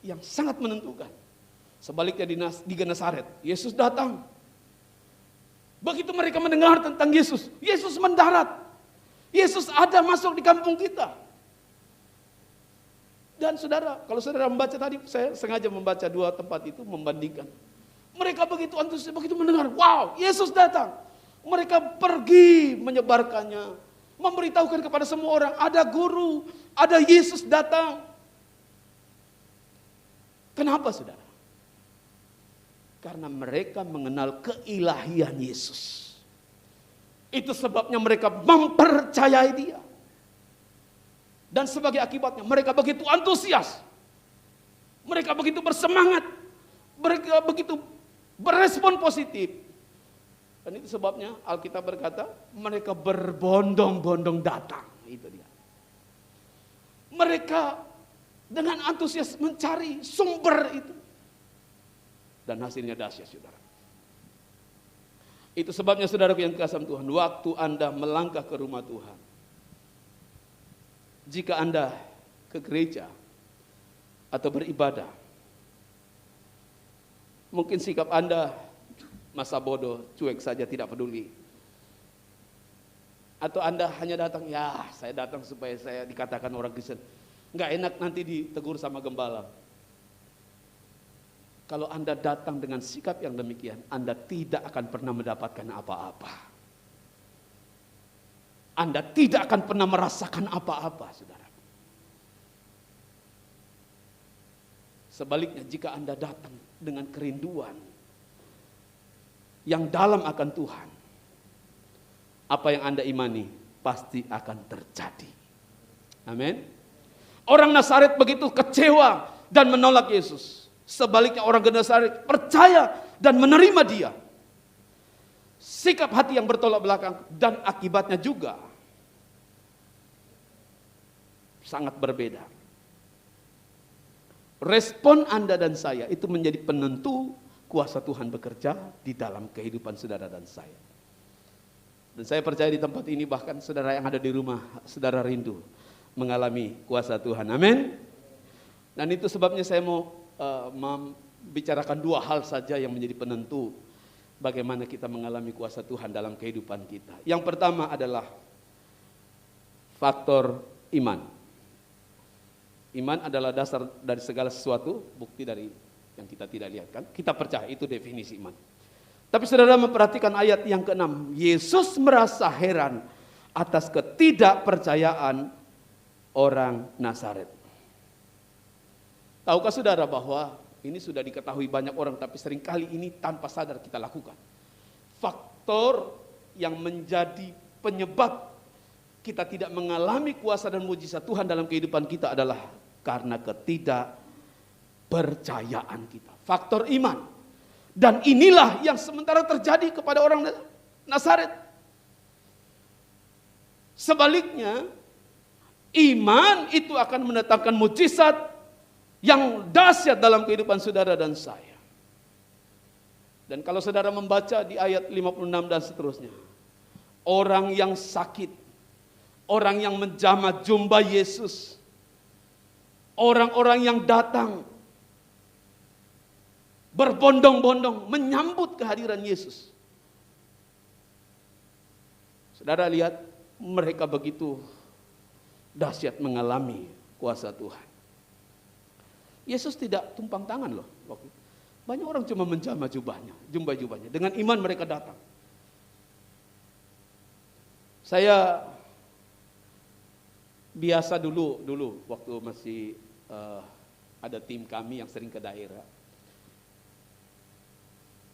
yang sangat menentukan. Sebaliknya di Genesaret, Yesus datang. Begitu mereka mendengar tentang Yesus, Yesus mendarat. Yesus ada masuk di kampung kita. Dan saudara, kalau saudara membaca tadi, saya sengaja membaca 2 tempat itu, membandingkan. Mereka begitu antusias, begitu mendengar, wow, Yesus datang. Mereka pergi menyebarkannya, memberitahukan kepada semua orang, ada guru, ada Yesus datang. Kenapa saudara? Karena mereka mengenal keilahian Yesus. Itu sebabnya mereka mempercayai dia. Dan sebagai akibatnya mereka begitu antusias. Mereka begitu bersemangat. Mereka begitu berespon positif. Dan itu sebabnya Alkitab berkata mereka berbondong-bondong datang. Itu dia. Mereka dengan antusias mencari sumber itu. Dan hasilnya dahsyat saudara. Itu sebabnya saudaraku yang dikasihi Tuhan, waktu Anda melangkah ke rumah Tuhan, jika Anda ke gereja atau beribadah, mungkin sikap Anda masa bodoh, cuek saja, tidak peduli. Atau Anda hanya datang, ya saya datang supaya saya dikatakan orang Kristen. Enggak enak nanti ditegur sama gembala. Kalau Anda datang dengan sikap yang demikian, Anda tidak akan pernah mendapatkan apa-apa. Anda tidak akan pernah merasakan apa-apa, saudara. Sebaliknya, jika Anda datang dengan kerinduan yang dalam akan Tuhan, apa yang Anda imani pasti akan terjadi. Amin. Orang Nazaret begitu kecewa dan menolak Yesus. Sebaliknya orang Genesaret percaya dan menerima dia. Sikap hati yang bertolak belakang dan akibatnya juga sangat berbeda. Respon Anda dan saya itu menjadi penentu kuasa Tuhan bekerja di dalam kehidupan saudara dan saya. Dan saya percaya di tempat ini bahkan saudara yang ada di rumah, saudara rindu mengalami kuasa Tuhan. Amin. Dan itu sebabnya saya mau membicarakan 2 hal saja yang menjadi penentu bagaimana kita mengalami kuasa Tuhan dalam kehidupan kita. Yang pertama adalah faktor iman. Iman adalah dasar dari segala sesuatu, bukti dari yang kita tidak lihat kan. Kita percaya, itu definisi iman. Tapi saudara memperhatikan ayat yang ke-6. Yesus merasa heran atas ketidakpercayaan orang Nazaret. Tahukah saudara bahwa ini sudah diketahui banyak orang, tapi seringkali ini tanpa sadar kita lakukan. Faktor yang menjadi penyebab kita tidak mengalami kuasa dan mujizat Tuhan dalam kehidupan kita adalah karena ketidakpercayaan kita. Faktor iman. Dan inilah yang sementara terjadi kepada orang Nazaret. Sebaliknya, iman itu akan mendatangkan mujizat yang dahsyat dalam kehidupan saudara dan saya. Dan kalau saudara membaca di ayat 56 dan seterusnya, orang yang sakit, orang yang menjamah jumpa Yesus, orang-orang yang datang berbondong-bondong menyambut kehadiran Yesus. Saudara lihat, mereka begitu dahsyat mengalami kuasa Tuhan. Yesus tidak tumpang tangan loh. Banyak orang cuma menjamah jubahnya. Dengan iman mereka datang. Saya biasa dulu waktu masih ada tim kami yang sering ke daerah.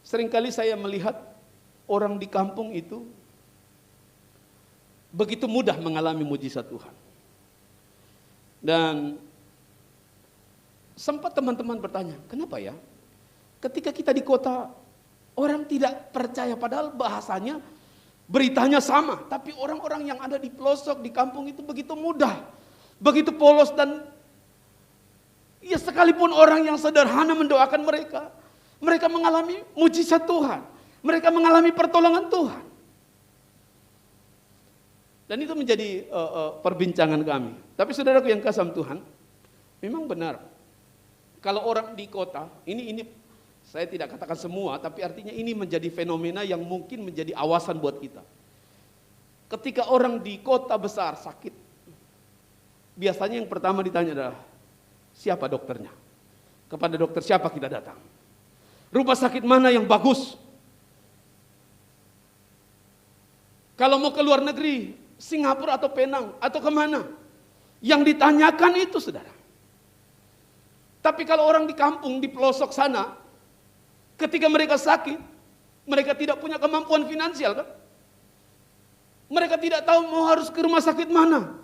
Seringkali saya melihat orang di kampung itu begitu mudah mengalami mujizat Tuhan. Dan sempat teman-teman bertanya, kenapa ya? Ketika kita di kota, orang tidak percaya padahal bahasanya beritanya sama, tapi orang-orang yang ada di pelosok, di kampung itu begitu mudah, begitu polos, dan ya sekalipun orang yang sederhana mendoakan mereka, mereka mengalami mujizat Tuhan, mereka mengalami pertolongan Tuhan. Dan itu menjadi perbincangan kami. Tapi saudaraku yang kasih Tuhan, memang benar, kalau orang di kota, ini saya tidak katakan semua, tapi artinya ini menjadi fenomena yang mungkin menjadi awasan buat kita. Ketika orang di kota besar sakit, biasanya yang pertama ditanya adalah, siapa dokternya? Kepada dokter siapa kita datang? Rumah sakit mana yang bagus? Kalau mau ke luar negeri, Singapura atau Penang, atau kemana? Yang ditanyakan itu, saudara. Tapi kalau orang di kampung, di pelosok sana, ketika mereka sakit, mereka tidak punya kemampuan finansial, kan? Mereka tidak tahu mau harus ke rumah sakit mana.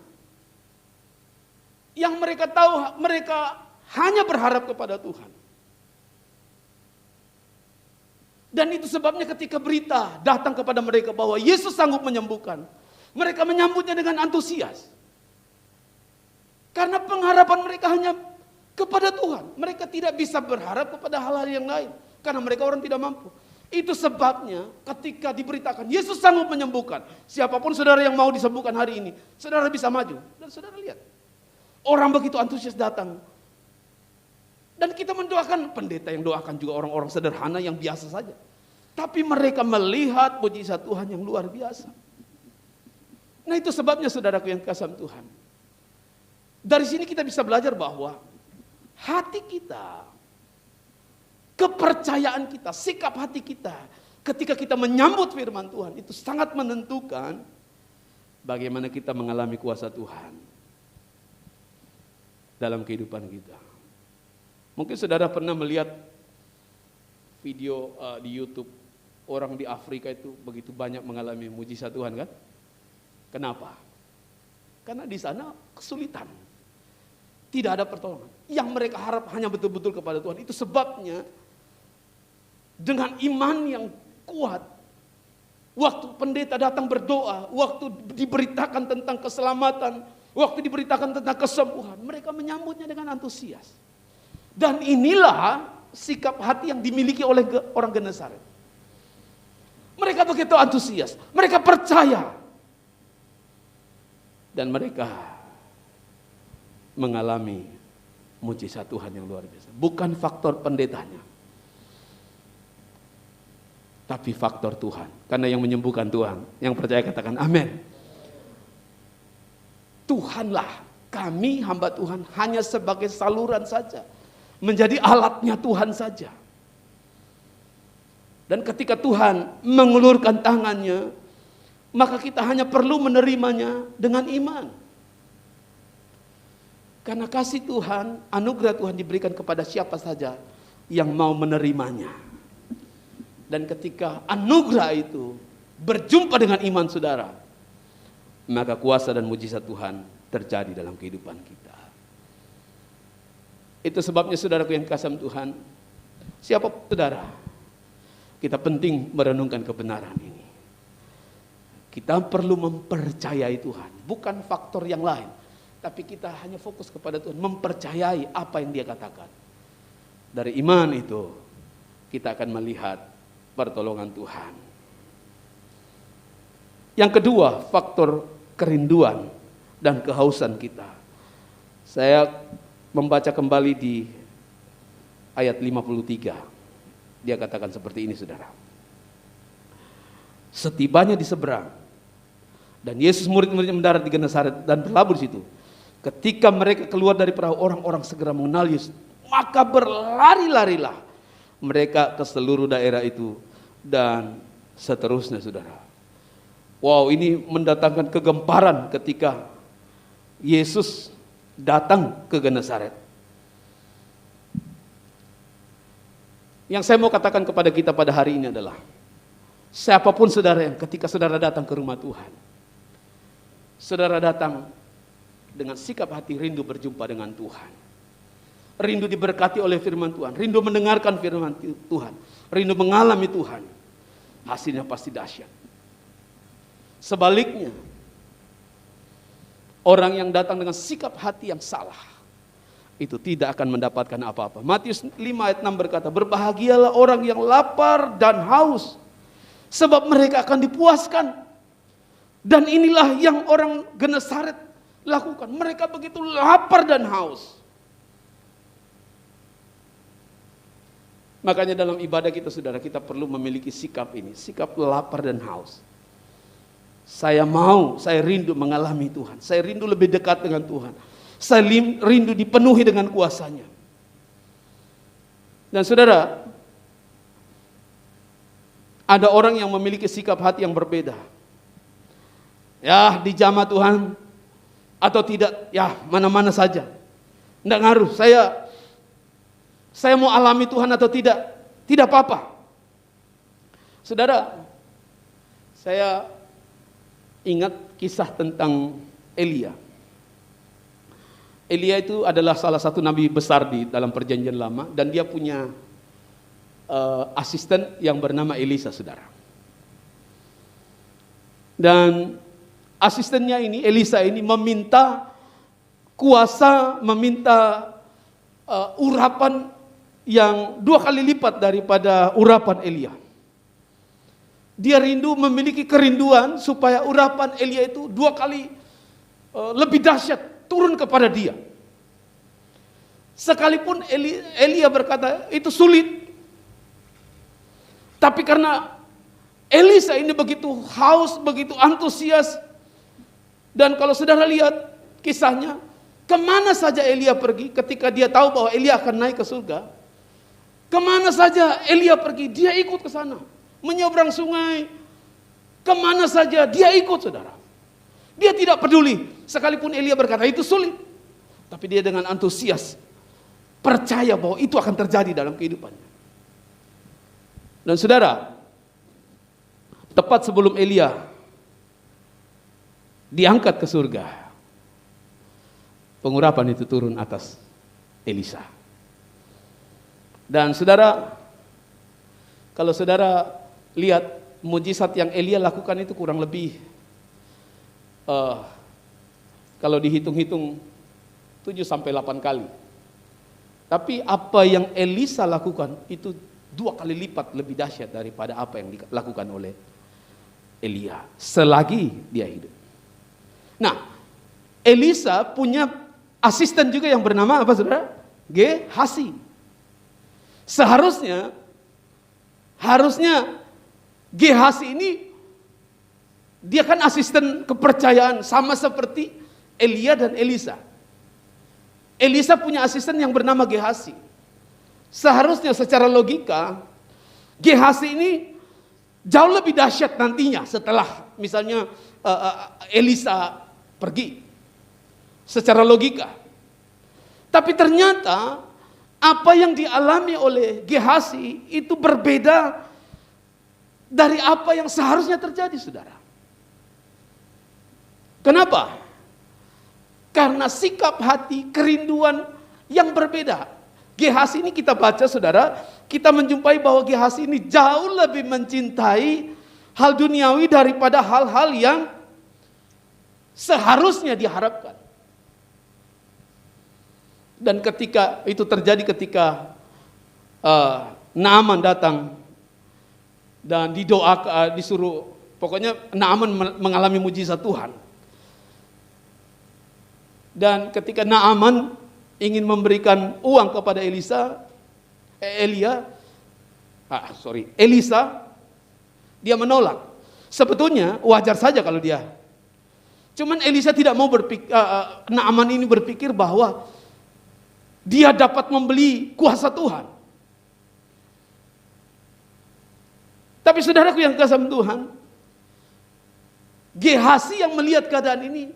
Yang mereka tahu, mereka hanya berharap kepada Tuhan. Dan itu sebabnya ketika berita datang kepada mereka bahwa Yesus sanggup menyembuhkan, mereka menyambutnya dengan antusias. Karena pengharapan mereka hanya kepada Tuhan. Mereka tidak bisa berharap kepada hal-hal yang lain. Karena mereka orang tidak mampu. Itu sebabnya ketika diberitakan Yesus sanggup menyembuhkan, siapapun saudara yang mau disembuhkan hari ini, saudara bisa maju. Dan saudara lihat, orang begitu antusias datang. Dan kita mendoakan, pendeta yang doakan juga orang-orang sederhana yang biasa saja. Tapi mereka melihat mujizat Tuhan yang luar biasa. Nah itu sebabnya saudaraku yang kasih Tuhan. Dari sini kita bisa belajar bahwa hati kita, kepercayaan kita, sikap hati kita ketika kita menyambut firman Tuhan itu sangat menentukan bagaimana kita mengalami kuasa Tuhan dalam kehidupan kita. Mungkin saudara pernah melihat video di YouTube, orang di Afrika itu begitu banyak mengalami mujizat Tuhan, kan? Kenapa? Karena di sana kesulitan, tidak ada pertolongan. Yang mereka harap hanya betul-betul kepada Tuhan. Itu sebabnya dengan iman yang kuat, waktu pendeta datang berdoa, waktu diberitakan tentang keselamatan, waktu diberitakan tentang kesembuhan, mereka menyambutnya dengan antusias. Dan inilah sikap hati yang dimiliki oleh orang Genesaret. Mereka begitu antusias, mereka percaya. Dan mereka mengalami mujizat Tuhan yang luar biasa. Bukan faktor pendetanya, tapi faktor Tuhan. Karena yang menyembuhkan Tuhan. Yang percaya katakan amin. Tuhanlah, kami hamba Tuhan hanya sebagai saluran saja. Menjadi alatnya Tuhan saja. Dan ketika Tuhan mengulurkan tangannya, maka kita hanya perlu menerimanya dengan iman. Karena kasih Tuhan, anugerah Tuhan diberikan kepada siapa saja yang mau menerimanya. Dan ketika anugerah itu berjumpa dengan iman saudara, maka kuasa dan mujizat Tuhan terjadi dalam kehidupan kita. Itu sebabnya saudaraku yang kasih Tuhan, siapa saudara, kita penting merenungkan kebenaran ini. Kita perlu mempercayai Tuhan, bukan faktor yang lain. Tapi kita hanya fokus kepada Tuhan, mempercayai apa yang Dia katakan. Dari iman itu, kita akan melihat pertolongan Tuhan. Yang kedua, faktor kerinduan dan kehausan kita. Saya membaca kembali di ayat 53. Dia katakan seperti ini, saudara. Setibanya di seberang, dan Yesus murid-muridnya mendarat di Genesaret dan berlabuh di situ. Ketika mereka keluar dari perahu, orang-orang segera mengenal Yesus. Maka berlari-larilah mereka ke seluruh daerah itu dan seterusnya, saudara. Wow, ini mendatangkan kegemparan ketika Yesus datang ke Genesaret. Yang saya mau katakan kepada kita pada hari ini adalah, siapapun saudara yang ketika saudara datang ke rumah Tuhan, saudara datang dengan sikap hati rindu berjumpa dengan Tuhan. Rindu diberkati oleh firman Tuhan, rindu mendengarkan firman Tuhan, rindu mengalami Tuhan. Hasilnya pasti dahsyat. Sebaliknya, orang yang datang dengan sikap hati yang salah, itu tidak akan mendapatkan apa-apa. Matius 5 ayat 6 berkata, berbahagialah orang yang lapar dan haus, sebab mereka akan dipuaskan. Dan inilah yang orang Genesaret lakukan. Mereka begitu lapar dan haus. Makanya dalam ibadah kita, saudara, kita perlu memiliki sikap ini. Sikap lapar dan haus. Saya rindu mengalami Tuhan. Saya rindu lebih dekat dengan Tuhan. Saya rindu dipenuhi dengan kuasa-Nya. Dan saudara, ada orang yang memiliki sikap hati yang berbeda. Ya, dijamah Tuhan atau tidak, ya mana-mana saja. Tidak ngaruh, saya mau alami Tuhan atau tidak apa-apa. Saudara, saya ingat kisah tentang Elia. Elia itu adalah salah satu nabi besar di dalam perjanjian lama, dan dia punya asisten yang bernama Elisa, saudara. Dan asistennya ini, Elisa ini, meminta kuasa, meminta urapan yang 2 kali lipat daripada urapan Elia. Dia rindu, memiliki kerinduan supaya urapan Elia itu 2 kali lebih dahsyat turun kepada dia. Sekalipun Elia berkata itu sulit, tapi karena Elisa ini begitu haus, begitu antusias, dan kalau saudara lihat kisahnya, kemana saja Elia pergi ketika dia tahu bahwa Elia akan naik ke surga, kemana saja Elia pergi, dia ikut ke sana. Menyeberang sungai, kemana saja dia ikut, saudara. Dia tidak peduli, sekalipun Elia berkata itu sulit, tapi dia dengan antusias percaya bahwa itu akan terjadi dalam kehidupannya. Dan saudara, tepat sebelum Elia diangkat ke surga, pengurapan itu turun atas Elisa. Dan saudara, kalau saudara lihat mujizat yang Elia lakukan itu kurang lebih, kalau dihitung-hitung 7-8 kali. Tapi apa yang Elisa lakukan itu 2 kali lipat lebih dahsyat daripada apa yang dilakukan oleh Elia selagi dia hidup. Nah, Elisa punya asisten juga yang bernama apa, saudara? Gehasi. Harusnya Gehasi ini dia kan asisten kepercayaan sama seperti Elia dan Elisa. Elisa punya asisten yang bernama Gehasi. Seharusnya secara logika Gehasi ini jauh lebih dahsyat nantinya setelah misalnya Elisa pergi. Secara logika. Tapi ternyata apa yang dialami oleh Gehasi itu berbeda dari apa yang seharusnya terjadi, saudara. Kenapa? Karena sikap hati, kerinduan yang berbeda. Gehasi ini kita baca, saudara, kita menjumpai bahwa Gehasi ini jauh lebih mencintai hal duniawi daripada hal-hal yang seharusnya diharapkan. Dan ketika itu terjadi, ketika Naaman datang dan didoakan, disuruh, pokoknya Naaman mengalami mujizat Tuhan. Dan ketika Naaman ingin memberikan uang kepada Elisa, dia menolak. Sebetulnya wajar saja kalau dia. Cuman Elisa tidak mau Naaman ini berpikir bahwa dia dapat membeli kuasa Tuhan. Tapi saudaraku yang kasih Tuhan, Gehasi yang melihat keadaan ini,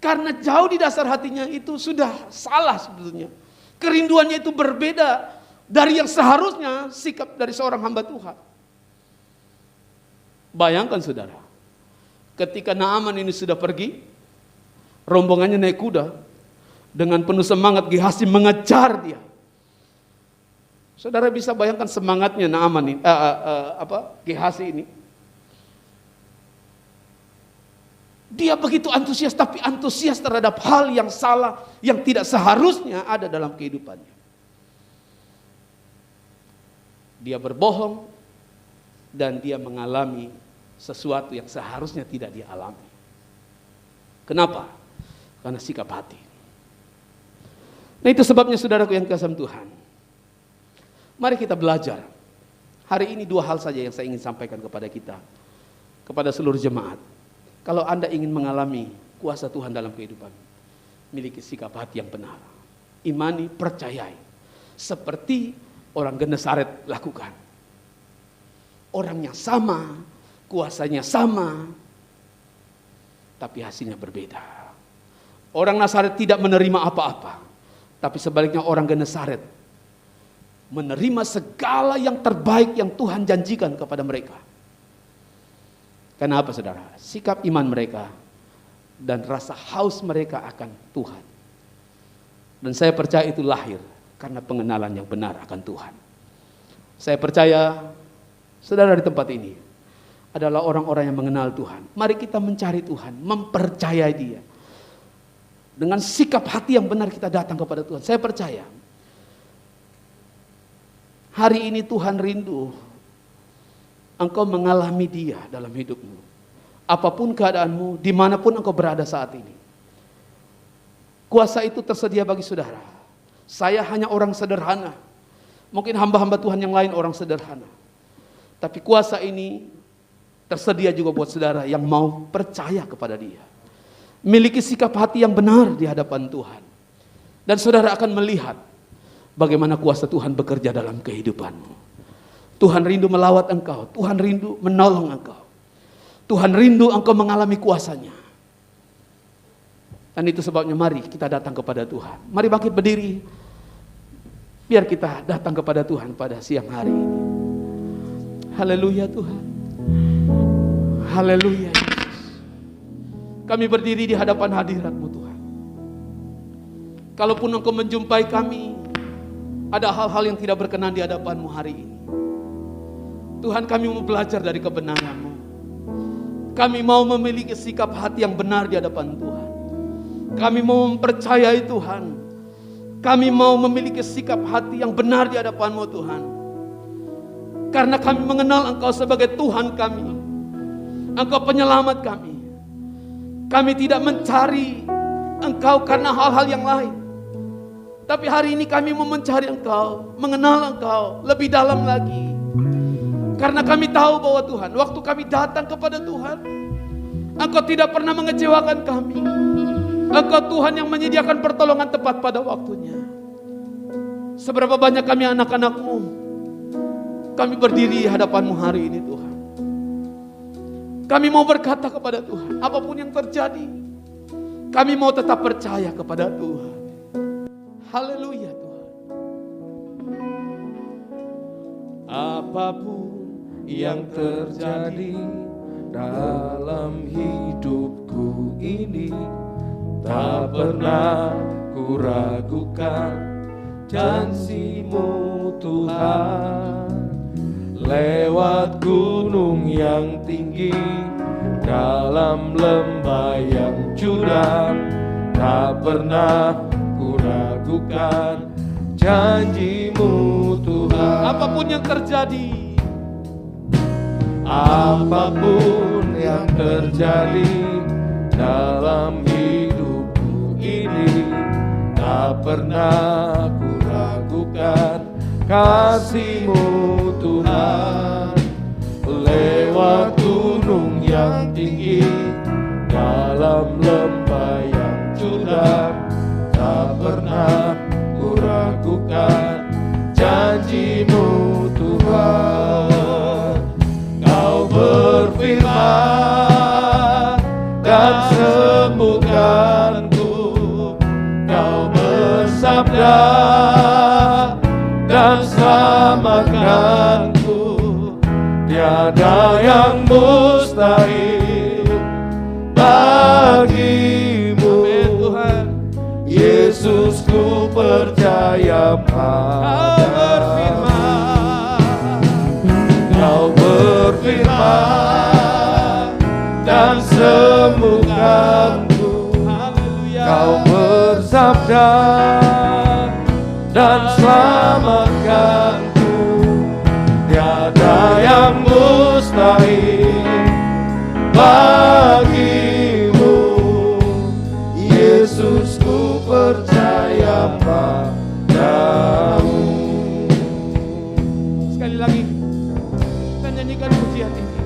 karena jauh di dasar hatinya itu sudah salah sebetulnya. Kerinduannya itu berbeda dari yang seharusnya sikap dari seorang hamba Tuhan. Bayangkan saudara, ketika Naaman ini sudah pergi, rombongannya naik kuda, dengan penuh semangat Gehasi mengejar dia. Saudara bisa bayangkan semangatnya Naaman ini, Gehasi ini. Dia begitu antusias, tapi antusias terhadap hal yang salah, yang tidak seharusnya ada dalam kehidupannya. Dia berbohong dan dia mengalami sesuatu yang seharusnya tidak dia alami. Kenapa? Karena sikap hati. Nah, itu sebabnya saudaraku yang kasih Tuhan. Mari kita belajar. Hari ini 2 hal saja yang saya ingin sampaikan kepada kita, kepada seluruh jemaat. Kalau Anda ingin mengalami kuasa Tuhan dalam kehidupan, miliki sikap hati yang benar. Imani, percayai. Seperti orang Genesaret lakukan. Orangnya sama, kuasanya sama, tapi hasilnya berbeda. Orang Nazaret tidak menerima apa-apa, tapi sebaliknya orang Genesaret menerima segala yang terbaik yang Tuhan janjikan kepada mereka. Karena apa, saudara? Sikap iman mereka dan rasa haus mereka akan Tuhan. Dan saya percaya itu lahir karena pengenalan yang benar akan Tuhan. Saya percaya saudara di tempat ini adalah orang-orang yang mengenal Tuhan. Mari kita mencari Tuhan, mempercayai Dia. Dengan sikap hati yang benar kita datang kepada Tuhan. Saya percaya hari ini Tuhan rindu engkau mengalami Dia dalam hidupmu. Apapun keadaanmu, dimanapun engkau berada saat ini. Kuasa itu tersedia bagi saudara. Saya hanya orang sederhana. Mungkin hamba-hamba Tuhan yang lain orang sederhana. Tapi kuasa ini tersedia juga buat saudara yang mau percaya kepada Dia. Miliki sikap hati yang benar di hadapan Tuhan. Dan saudara akan melihat bagaimana kuasa Tuhan bekerja dalam kehidupanmu. Tuhan rindu melawat engkau. Tuhan rindu menolong engkau. Tuhan rindu engkau mengalami kuasanya. Dan itu sebabnya mari kita datang kepada Tuhan. Mari bangkit berdiri. Biar kita datang kepada Tuhan pada siang hari ini. Haleluya Tuhan. Haleluya Yesus. Kami berdiri di hadapan hadirat-Mu Tuhan. Kalaupun engkau menjumpai kami, ada hal-hal yang tidak berkenan di hadapan-Mu hari ini. Tuhan, kami mau belajar dari kebenaran-Mu. Kami mau memiliki sikap hati yang benar di hadapan Tuhan. Kami mau mempercayai Tuhan. Kami mau memiliki sikap hati yang benar di hadapan-Mu Tuhan. Karena kami mengenal Engkau sebagai Tuhan kami. Engkau penyelamat kami. Kami tidak mencari Engkau karena hal-hal yang lain. Tapi hari ini kami mau mencari Engkau, mengenal Engkau lebih dalam lagi. Karena kami tahu bahwa Tuhan, waktu kami datang kepada Tuhan, Engkau tidak pernah mengecewakan kami. Engkau Tuhan yang menyediakan pertolongan tepat pada waktunya. Seberapa banyak kami anak-anak-Mu, kami berdiri di hadapan-Mu hari ini Tuhan. Kami mau berkata kepada Tuhan, apapun yang terjadi, kami mau tetap percaya kepada Tuhan. Haleluya Tuhan. Apapun yang terjadi dalam hidupku ini, tak pernah ku ragukan janji-Mu Tuhan. Lewat gunung yang tinggi, dalam lembah yang curam, tak pernah ku ragukan janji-Mu Tuhan. Apapun yang terjadi, apapun yang terjadi dalam hidupku ini, tak pernah ku ragukan kasih-Mu Tuhan. Lewat gunung yang tinggi, dalam lembah yang curam, tak pernah ku ragukan janji-Mu Tuhan. Kau berfirman dan sembuhkanku, Kau bersabda dan selamatkanku. Tiada yang mustahil bagi-Mu Tuhan. Yesus, ku percaya padamu. Kau berfirman dan sembuhkan sabda dan selamatkanku. Tiada yang mustahil bagimu, Yesus, ku percaya padamu. Sekali lagi, kita nyanyikan pujian ini.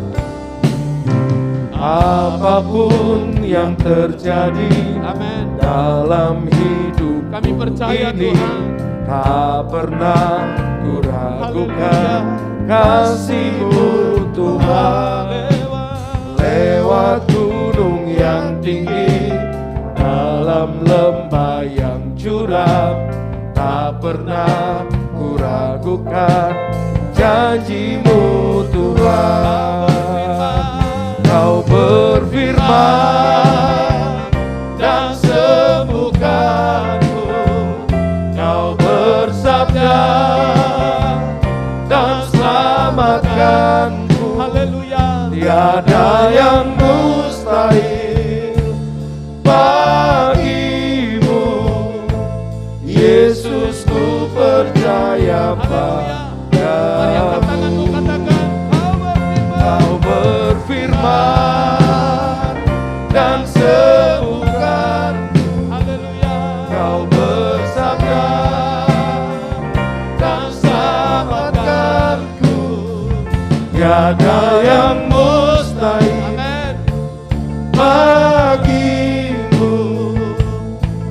Apapun yang terjadi, Amin. dalam hidup Kami percaya ini, Tuhan. tak pernah ku ragukan kasih-Mu Tuhan. Lewat gunung yang tinggi, dalam lembah yang curam, tak pernah ku ragukan janji-Mu Tuhan. Kau berfirman dan sembuhkanku, Kau bersabda dan selamatkanku. Haleluya. Tiada yang mustahil bagimu, Yesus, ku percaya Mari angkat tanganmu, padamu. katakan, Kau berfirman dan sembuhkan, haleluya. Kau bersabda dan selamatkanku. Tiada yang mustahil Amin. bagimu,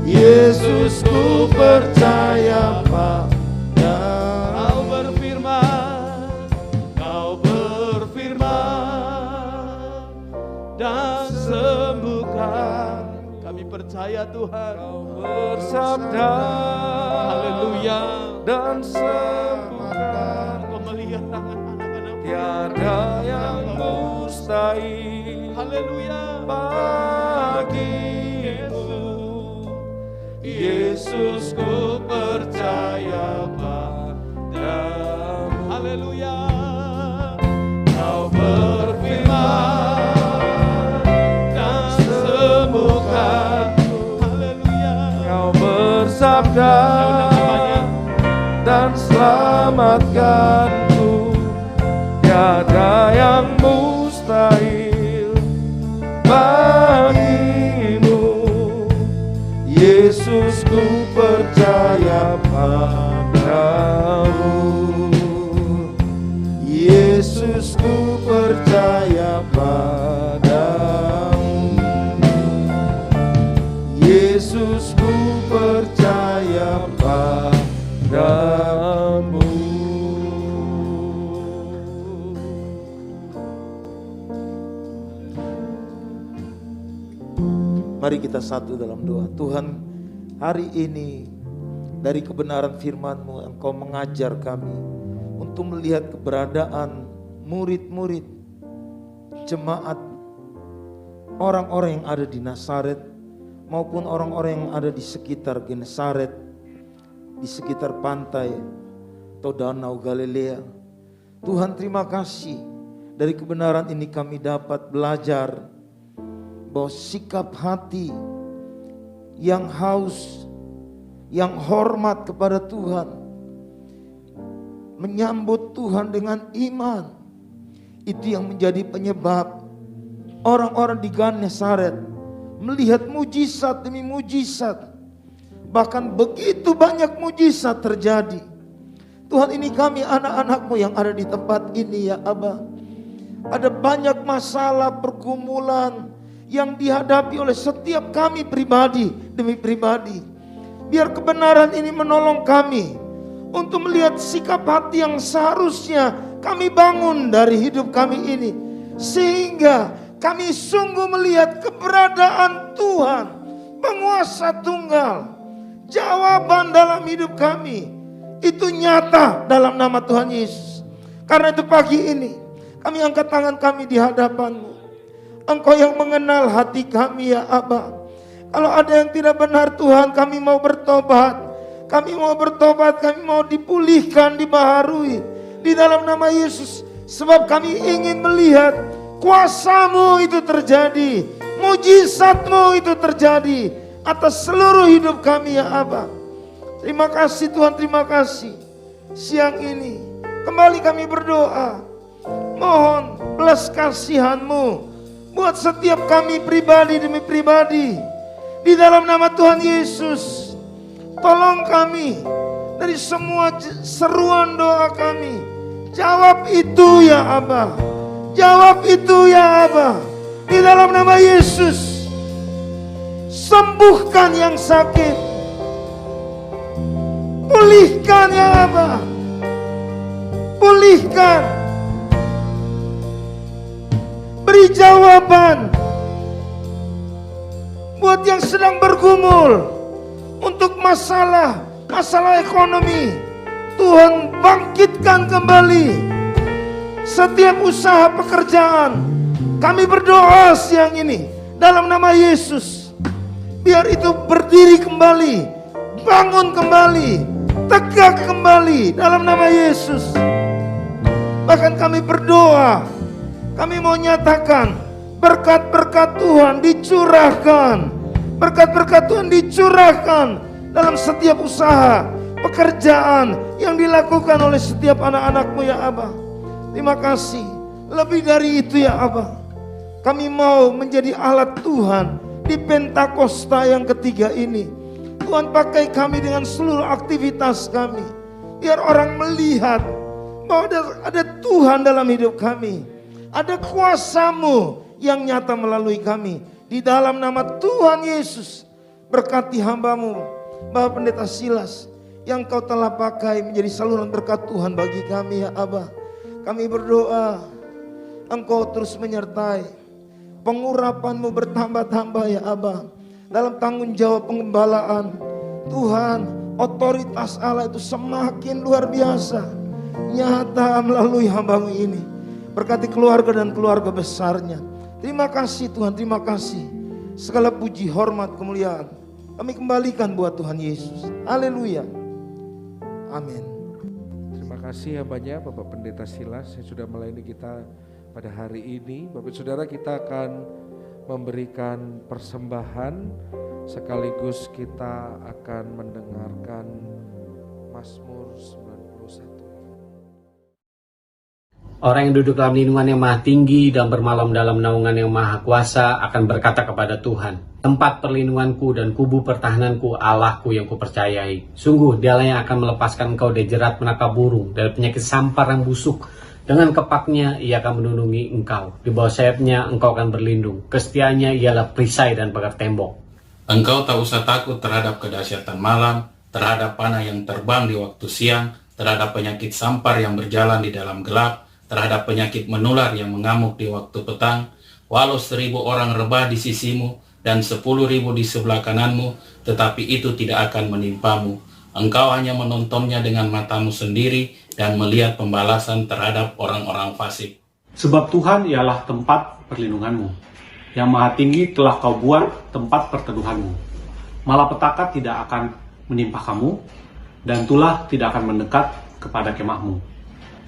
Yesus, ku percaya padamu. Kau berfirman dan sembuhkan. Kami percaya Tuhan. Kau bersabda, Haleluya. dan sembuhkan. Engkau melihat tangan anak-anak. Tiada yang mustahil Haleluya. bagimu, Yesus, ku percaya padamu. Haleluya. Kau berfirman dan sembuhkanku, Haleluya. Kau bersabda dan selamatkanku. Tiada yang mustahil bagimu, Yesus, ku percaya padamu. Yesus, ku percaya padamu. Yesus, ku percaya padamu. Mari kita satu dalam doa. Tuhan, hari ini dari kebenaran firman-Mu Engkau mengajar kami untuk melihat keberadaan murid-murid, jemaat, orang-orang yang ada di Nazaret maupun orang-orang yang ada di sekitar Genesaret, di sekitar pantai atau danau Galilea. Tuhan, terima kasih dari kebenaran ini kami dapat belajar bahwa sikap hati yang haus, yang hormat kepada Tuhan, menyambut Tuhan dengan iman, itu yang menjadi penyebab orang-orang di Genesaret melihat mujizat demi mujizat. Bahkan begitu banyak mujizat terjadi. Tuhan, ini kami anak-anak-Mu yang ada di tempat ini ya Aba. Ada banyak masalah, pergumulan yang dihadapi oleh setiap kami pribadi demi pribadi. Biar kebenaran ini menolong kami untuk melihat sikap hati yang seharusnya kami bangun dari hidup kami ini. Sehingga kami sungguh melihat keberadaan Tuhan, penguasa tunggal. Jawaban dalam hidup kami itu nyata dalam nama Tuhan Yesus. Karena itu pagi ini kami angkat tangan kami di hadapan-Mu. Engkau yang mengenal hati kami ya Aba. Kalau ada yang tidak benar Tuhan, kami mau bertobat. Kami mau bertobat, kami mau dipulihkan, dibaharui di dalam nama Yesus. Sebab kami ingin melihat kuasa-Mu itu terjadi, mujizat-Mu itu terjadi atas seluruh hidup kami ya Aba. Terima kasih Tuhan, terima kasih. Siang ini kembali kami berdoa, mohon belas kasihan-Mu buat setiap kami pribadi demi pribadi. Di dalam nama Tuhan Yesus, tolong kami dari semua seruan doa kami. Jawab itu ya Aba, jawab itu ya Aba. Di dalam nama Yesus, sembuhkan yang sakit, pulihkan ya Aba, pulihkan, beri jawaban buat yang sedang bergumul untuk masalah ekonomi. Tuhan bangkitkan kembali setiap usaha pekerjaan. Kami berdoa siang ini dalam nama Yesus, biar itu berdiri kembali, bangun kembali, tegak kembali dalam nama Yesus. Bahkan kami berdoa, kami mau nyatakan berkat-berkat Tuhan dicurahkan, berkat-berkat Tuhan dicurahkan dalam setiap usaha pekerjaan yang dilakukan oleh setiap anak-anak-Mu ya Aba. Terima kasih. Lebih dari itu ya Aba, kami mau menjadi alat Tuhan di Pentakosta yang ketiga ini. Tuhan pakai kami dengan seluruh aktivitas kami, biar orang melihat bahwa ada Tuhan dalam hidup kami, ada kuasa-Mu yang nyata melalui kami. Di dalam nama Tuhan Yesus, berkati hamba-Mu Bapak Pendeta Silas yang Kau telah pakai menjadi saluran berkat Tuhan bagi kami ya Aba. Kami berdoa Engkau terus menyertai, pengurapan-Mu bertambah-tambah ya Aba. Dalam tanggung jawab pengembalaan Tuhan, otoritas Allah itu semakin luar biasa nyata melalui hamba-Mu ini. Berkati keluarga dan keluarga besarnya. Terima kasih Tuhan, terima kasih. Segala puji, hormat, kemuliaan kami kembalikan buat Tuhan Yesus. Haleluya. Amin. Terima kasih ya banyak Bapak Pendeta Silas yang sudah melayani kita pada hari ini. Bapak Saudara, kita akan memberikan persembahan sekaligus kita akan mendengarkan Mazmur 91. Orang yang duduk dalam lindungan yang maha tinggi dan bermalam dalam naungan yang maha kuasa akan berkata kepada Tuhan, tempat perlindunganku dan kubu pertahananku, Allahku yang kupercayai. Sungguh dialah yang akan melepaskan engkau dari jerat menangkap burung, dari penyakit sampar yang busuk. Dengan kepaknya ia akan melindungi engkau. Di bawah sayapnya engkau akan berlindung. Kesetiaannya ialah perisai dan pagar tembok. Engkau tak usah takut terhadap kedahsyatan malam, terhadap panah yang terbang di waktu siang, terhadap penyakit sampar yang berjalan di dalam gelap, terhadap penyakit menular yang mengamuk di waktu petang. Walau 1000 orang rebah di sisimu dan 10.000 di sebelah kananmu, tetapi itu tidak akan menimpamu. Engkau hanya menontonnya dengan matamu sendiri dan melihat pembalasan terhadap orang-orang fasik. Sebab Tuhan ialah tempat perlindunganmu. Yang maha tinggi telah kau buat tempat perteduhanmu. Malapetaka tidak akan menimpa kamu, dan tulah tidak akan mendekat kepada kemahmu.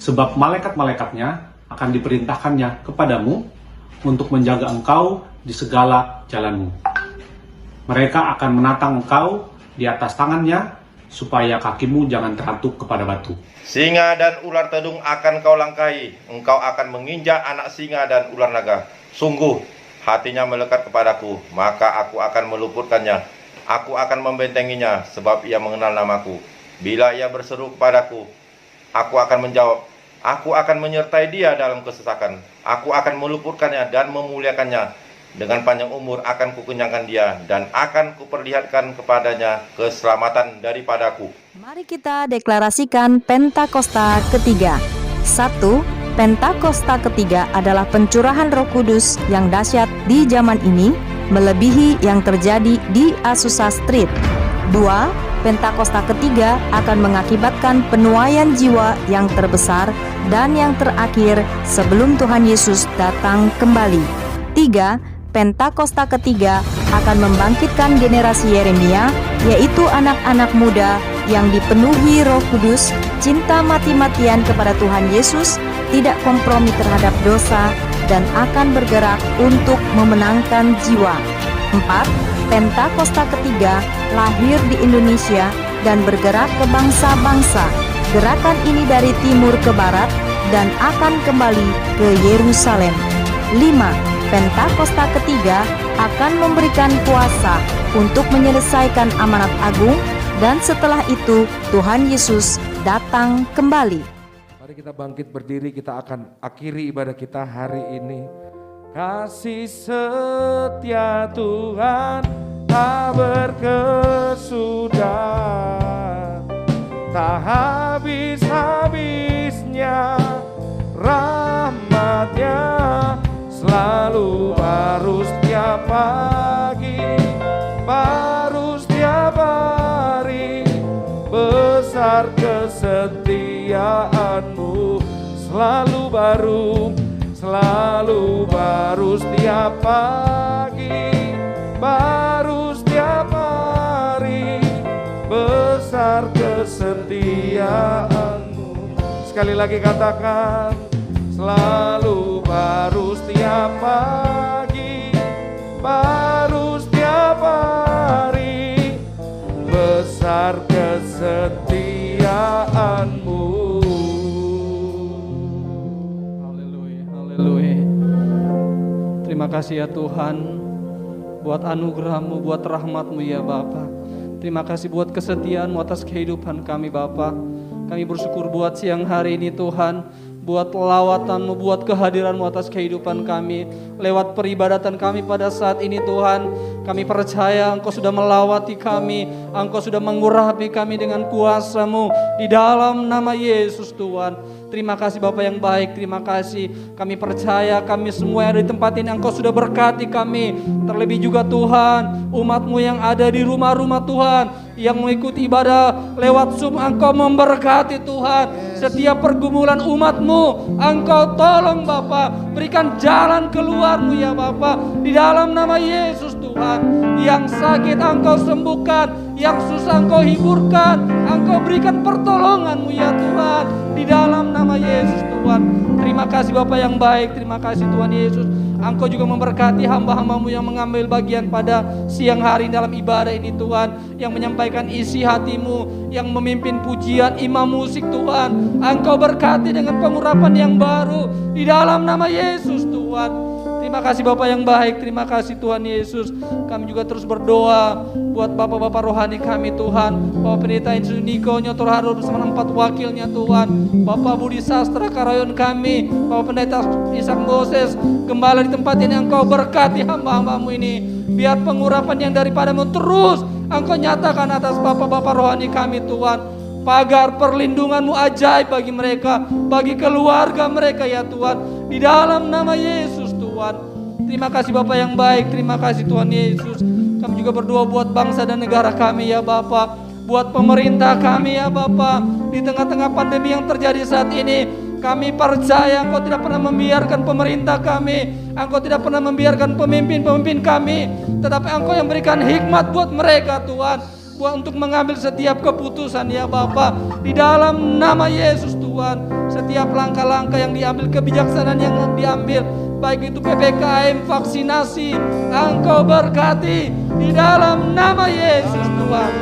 Sebab malaikat-malaikatnya akan diperintahkannya kepadamu untuk menjaga engkau di segala jalanmu. Mereka akan menatang engkau di atas tangannya, supaya kakimu jangan terantuk kepada batu. Singa dan ular tedung akan kau langkahi, engkau akan menginjak anak singa dan ular naga. Sungguh, hatinya melekat kepadaku, maka aku akan meluputkannya. Aku akan membentenginya, sebab ia mengenal namaku. Bila ia berseru kepadaku, aku akan menjawab. Aku akan menyertai dia dalam kesesakan. Aku akan meluputkannya dan memuliakannya. Dengan panjang umur akan kukenyangkan dia, dan akan kuperlihatkan kepadanya keselamatan daripadaku. Mari kita deklarasikan Pentakosta ketiga. 1. Pentakosta ketiga adalah pencurahan Roh Kudus yang dahsyat di zaman ini, melebihi yang terjadi di Azusa Street. 2. Pentakosta ketiga akan mengakibatkan penuaian jiwa yang terbesar dan yang terakhir sebelum Tuhan Yesus datang kembali. 3. Pentakosta ketiga akan membangkitkan generasi Yeremia, yaitu anak-anak muda yang dipenuhi Roh Kudus, cinta mati-matian kepada Tuhan Yesus, tidak kompromi terhadap dosa, dan akan bergerak untuk memenangkan jiwa. 4. Pentakosta ketiga lahir di Indonesia dan bergerak ke bangsa-bangsa. Gerakan ini dari timur ke barat dan akan kembali ke Yerusalem. 5. Pentakosta ketiga akan memberikan kuasa untuk menyelesaikan amanat agung, dan setelah itu Tuhan Yesus datang kembali. Mari kita bangkit berdiri, kita akan akhiri ibadah kita hari ini. Kasih setia Tuhan tak berkesudahan, tak habis-habisnya rahmat-Nya, selalu baru setiap pagi, baru setiap hari. Besar kesetiaan-Mu, selalu baru setiap pagi, baru setiap hari. Besar kesetiaan-Mu. Sekali lagi katakan, selalu baru setiap pagi, baru setiap hari. Besar kesetiaan-Mu. Haleluya, haleluya. Terima kasih ya Tuhan, buat anugerah-Mu, buat rahmat-Mu ya Bapa. Terima kasih buat kesetiaan-Mu atas kehidupan kami Bapa. Kami bersyukur buat siang hari ini Tuhan, buat lawatan-Mu, buat kehadiran-Mu atas kehidupan kami. Lewat peribadatan kami pada saat ini Tuhan, kami percaya Engkau sudah melawati kami, Engkau sudah mengurapi kami dengan kuasa-Mu di dalam nama Yesus Tuhan. Terima kasih Bapa yang baik, terima kasih. Kami percaya kami semua yang ada di tempat ini Engkau sudah berkati kami. Terlebih juga Tuhan, umat-Mu yang ada di rumah-rumah Tuhan, yang mengikuti ibadah lewat Zoom, Engkau memberkati Tuhan. Setiap pergumulan umat-Mu Engkau tolong Bapa, berikan jalan keluar-Mu ya Bapa, di dalam nama Yesus Tuhan. Yang sakit Engkau sembuhkan, yang susah Engkau hiburkan, Engkau berikan pertolongan-Mu ya Tuhan, di dalam nama Yesus Tuhan. Terima kasih Bapa yang baik, terima kasih Tuhan Yesus. Engkau juga memberkati hamba-hamba-Mu yang mengambil bagian pada siang hari dalam ibadah ini Tuhan, yang menyampaikan isi hati-Mu, yang memimpin pujian, imam musik Tuhan. Engkau berkati dengan pengurapan yang baru di dalam nama Yesus Tuhan. Terima kasih Bapa yang baik, terima kasih Tuhan Yesus. Kami juga terus berdoa buat Bapak-Bapak rohani kami Tuhan, Bapak Pendeta Insinyur Niko Nyotor Harul bersama 4 wakilnya Tuhan, Bapak Budi Sastra Karayon kami, Bapak Pendeta Ishak Moses, gembala di tempat ini. Engkau berkati hamba-hamba-Mu ini, biar pengurapan yang daripada-Mu terus Engkau nyatakan atas Bapak-Bapak rohani kami Tuhan. Pagar perlindungan-Mu ajaib bagi mereka, bagi keluarga mereka ya Tuhan, di dalam nama Yesus Tuhan. Terima kasih Bapak yang baik, terima kasih Tuhan Yesus. Kami juga berdoa buat bangsa dan negara kami ya Bapak, buat pemerintah kami ya Bapak. Di tengah-tengah pandemi yang terjadi saat ini, kami percaya Engkau tidak pernah membiarkan pemerintah kami, Engkau tidak pernah membiarkan pemimpin-pemimpin kami, tetapi Engkau yang berikan hikmat buat mereka Tuhan, buat untuk mengambil setiap keputusan ya Bapa, di dalam nama Yesus Tuhan. Setiap langkah-langkah yang diambil, kebijaksanaan yang diambil, baik itu PPKM, vaksinasi, Engkau berkati di dalam nama Yesus Tuhan.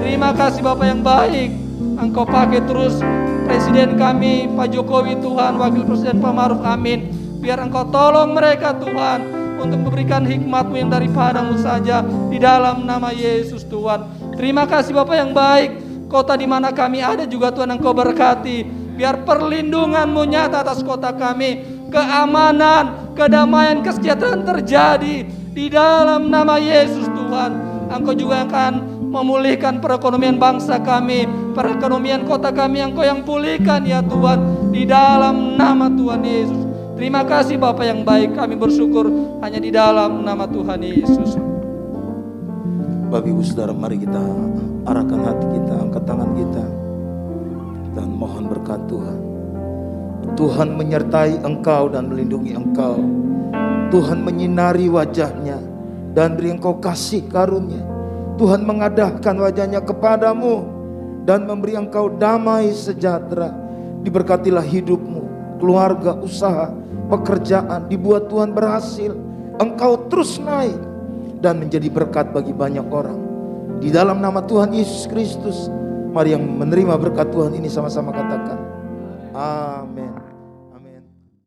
Terima kasih Bapak yang baik, Engkau pakai terus Presiden kami Pak Jokowi Tuhan, Wakil Presiden Pak Maruf Amin, biar Engkau tolong mereka Tuhan, untuk memberikan hikmat-Mu yang daripada-Mu saja, di dalam nama Yesus Tuhan. Terima kasih Bapak yang baik, kota di mana kami ada juga Tuhan Engkau berkati, biar perlindungan-Mu nyata atas kota kami, keamanan, kedamaian, kesejahteraan terjadi di dalam nama Yesus Tuhan. Engkau juga akan memulihkan perekonomian bangsa kami, perekonomian kota kami, Engkau yang pulihkan ya Tuhan, di dalam nama Tuhan Yesus. Terima kasih Bapak yang baik, kami bersyukur hanya di dalam nama Tuhan Yesus. Bapak Ibu Saudara, mari kita arahkan hati kita, angkat tangan kita, dan mohon berkat Tuhan. Tuhan menyertai engkau dan melindungi engkau. Tuhan menyinari wajahnya dan beri engkau kasih karunia. Tuhan mengadahkan wajahnya kepadamu dan memberi engkau damai sejahtera. Diberkatilah hidupmu, keluarga, usaha, pekerjaan, dibuat Tuhan berhasil. Engkau terus naik, dan menjadi berkat bagi banyak orang. Di dalam nama Tuhan Yesus Kristus, mari yang menerima berkat Tuhan ini sama-sama katakan, amin.